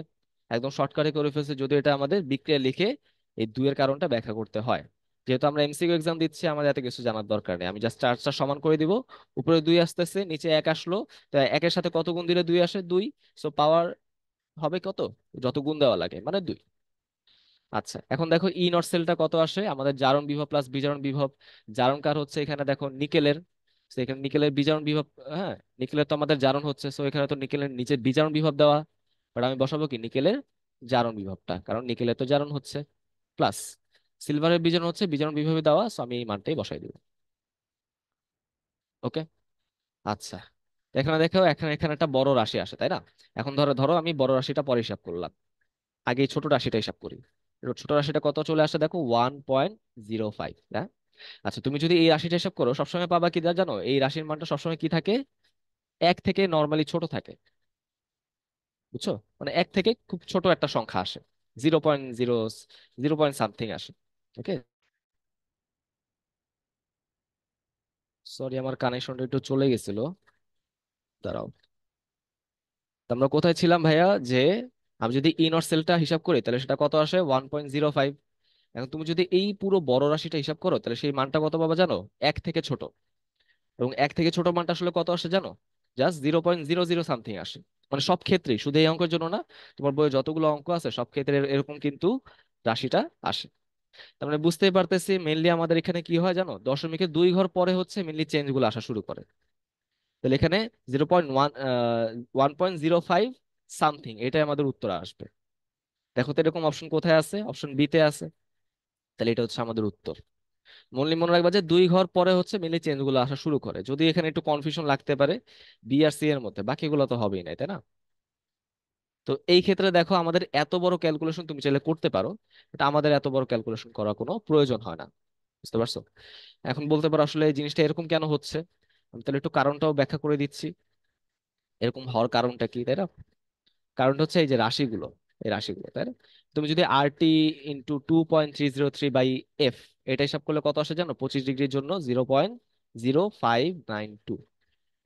একদম শর্টকাটে করে ফেলছে, যদি এটা আমাদের বিক্রিয়া লিখে এই 2 এর কারণটা ব্যাখ্যা করতে হয়। যেহেতু আমরা এমসিকিউ এক্সাম দিচ্ছি, আমাদের এত কিছু জানার দরকার নেই, আমি জাস্ট চার্জটা সমান করে দিব। উপরে 2 আসতেছে, নিচে 1 আসলো। তো একের সাথে কত গুণ দিলে 2 আসে? 2। সো পাওয়ার হবে কত? যত গুণ দেওয়া লাগে মানে 2। আচ্ছা, এখন দেখো ই নট সেলটা কত আসে আমাদের? জারণ বিভব প্লাস বিজারণ বিভব। জারণ কার হচ্ছে এখানে দেখো নিকেলের। তো এখানে নিকেলের বিজারণ বিভব। হ্যাঁ, নিকেলের তো আমাদের জারণ হচ্ছে, সো এখানে তো নিকেলের নিচে বিজারণ বিভব দেওয়া। বাট আমি বসাবো কি নিকেলের জারণ বিভবটা, কারণ নিকেলের তো জারণ হচ্ছে। প্লাস সিলভারের বিজারণ হচ্ছে বিজারণ বিভবে দেওয়া, সো আমি এই মানটাই বসাই দিব। ওকে। আচ্ছা, তো এখানে দেখো, এখানে এখানে একটা বড় রাশি আসে, তাই না? এখন ধরো ধরো আমি বড় রাশিটা পরে হিসাব করলাম, আগে এই ছোট রাশিটা হিসাব করি। ছোট রাশিটা কত চলে আসে দেখো? 1.05। হ্যাঁ। আচ্ছা, তুমি যদি এই রাশিটা হিসাব করো সবসময় পাবা কি জানো? এই রাশির মানটা সবসময় কি থাকে? 1 থেকে নর্মালি ছোট থাকে। বুঝছো? মানে 1 থেকে খুব ছোট একটা সংখ্যা আসে। 0.0, 0 পয়েন্ট সামথিং আসে। ওকে। সরি, আমার কানেকশনটা একটু চলে গেছিল। দাঁড়াও। তো আমরা কোথায় ছিলাম ভাইয়া? যে আমি যদি ই নট সেলটা হিসাব করি তাহলে সেটা কত আসে? 1.05। এখন তুমি যদি এই পুরো বড় রাশিটা হিসাব করো তাহলে সেই মানটা কত পাবা জানো? 1 থেকে ছোট। এবং 1 থেকে ছোট মানটা আসলে কত আসে জানো? জাস্ট 0.00 সামথিং আসে। মানে সব ক্ষেত্রেই, শুধু এই অঙ্কের জন্য না, তোমার বইয়ে যতগুলো অঙ্ক আছে সব ক্ষেত্রে এরকম কিন্তু রাশিটা আসে। তার মানে বুঝতেই পারতেছি মেনলি আমাদের এখানে কি হয় জানো? দশমিকের 2 ঘর পরে হচ্ছে মেনলি চেঞ্জ গুলো আসা শুরু করে। তাহলে এখানে 1.05 সামথিং, এটাই আমাদের উত্তর আসবে। দেখো তো এরকম অপশন কোথায় আছে? অপশন বি তে আছে। তাহলে এটা হচ্ছে আমাদের উত্তর। মনে রাখবা যে 2 ঘর পরে হচ্ছে মেনলি চেঞ্জ গুলো আসা শুরু করে, যদি এখানে একটু কনফিউশন লাগতে পারে বি আর সি এর মধ্যে, বাকিগুলো তো হবেই না, তাই না? তো এই ক্ষেত্রে দেখো আমাদের এত বড় ক্যালকুলেশন তুমি চাইলে করতে পারো, এটা আমাদের এত বড় ক্যালকুলেশন করার কোনো প্রয়োজন হয় না। বুঝতে পারছো? এখন বলতে পারো আসলে এই জিনিসটা এরকম কেন হচ্ছে। আমি তাহলে একটু কারণটাও ব্যাখ্যা করে দিচ্ছি, এরকম হওয়ার কারণটা কি, তাই না? কারণটা হচ্ছে এই যে রাশিগুলো, এই রাশিগুলো, তাই না? তুমি যদি RT ইন্টু 2.303 বাই এফ, এটা হিসাব করলে কত আসে জানো? 25 ডিগ্রির জন্য 0.0592।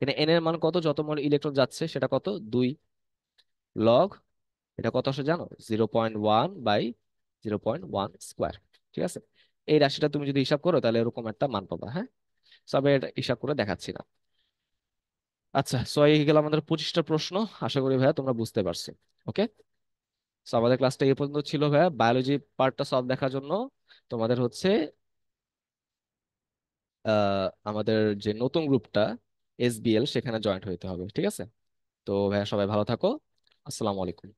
এখানে এন এর মান কত? যত মোল ইলেকট্রন যাচ্ছে সেটা কত? 2 লগ, এটা কত আসে জানো? 0.1/0.1 স্কোয়ার। ঠিক আছে। এই রাশিটা তুমি যদি হিসাব করো তাহলে এরকম একটা মান পাবা। হ্যাঁ, তবে এটা হিসাব করে দেখাচ্ছি না। আচ্ছা, সো এই গেল আমাদের 25টা প্রশ্ন। আশা করি ভাইয়া তোমরা বুঝতে পারছো। ওকে। সো আমাদের ক্লাসটা এই পর্যন্ত ছিল ভাইয়া। বায়োলজি পার্টটা সলভ দেখার জন্য তোমাদের হচ্ছে আমাদের যে নতুন গ্রুপটা SBL, সেখানে জয়েন্ট হইতে হবে। ঠিক আছে। তো ভাইয়া সবাই ভালো থাকো। আসসালামু আলাইকুম।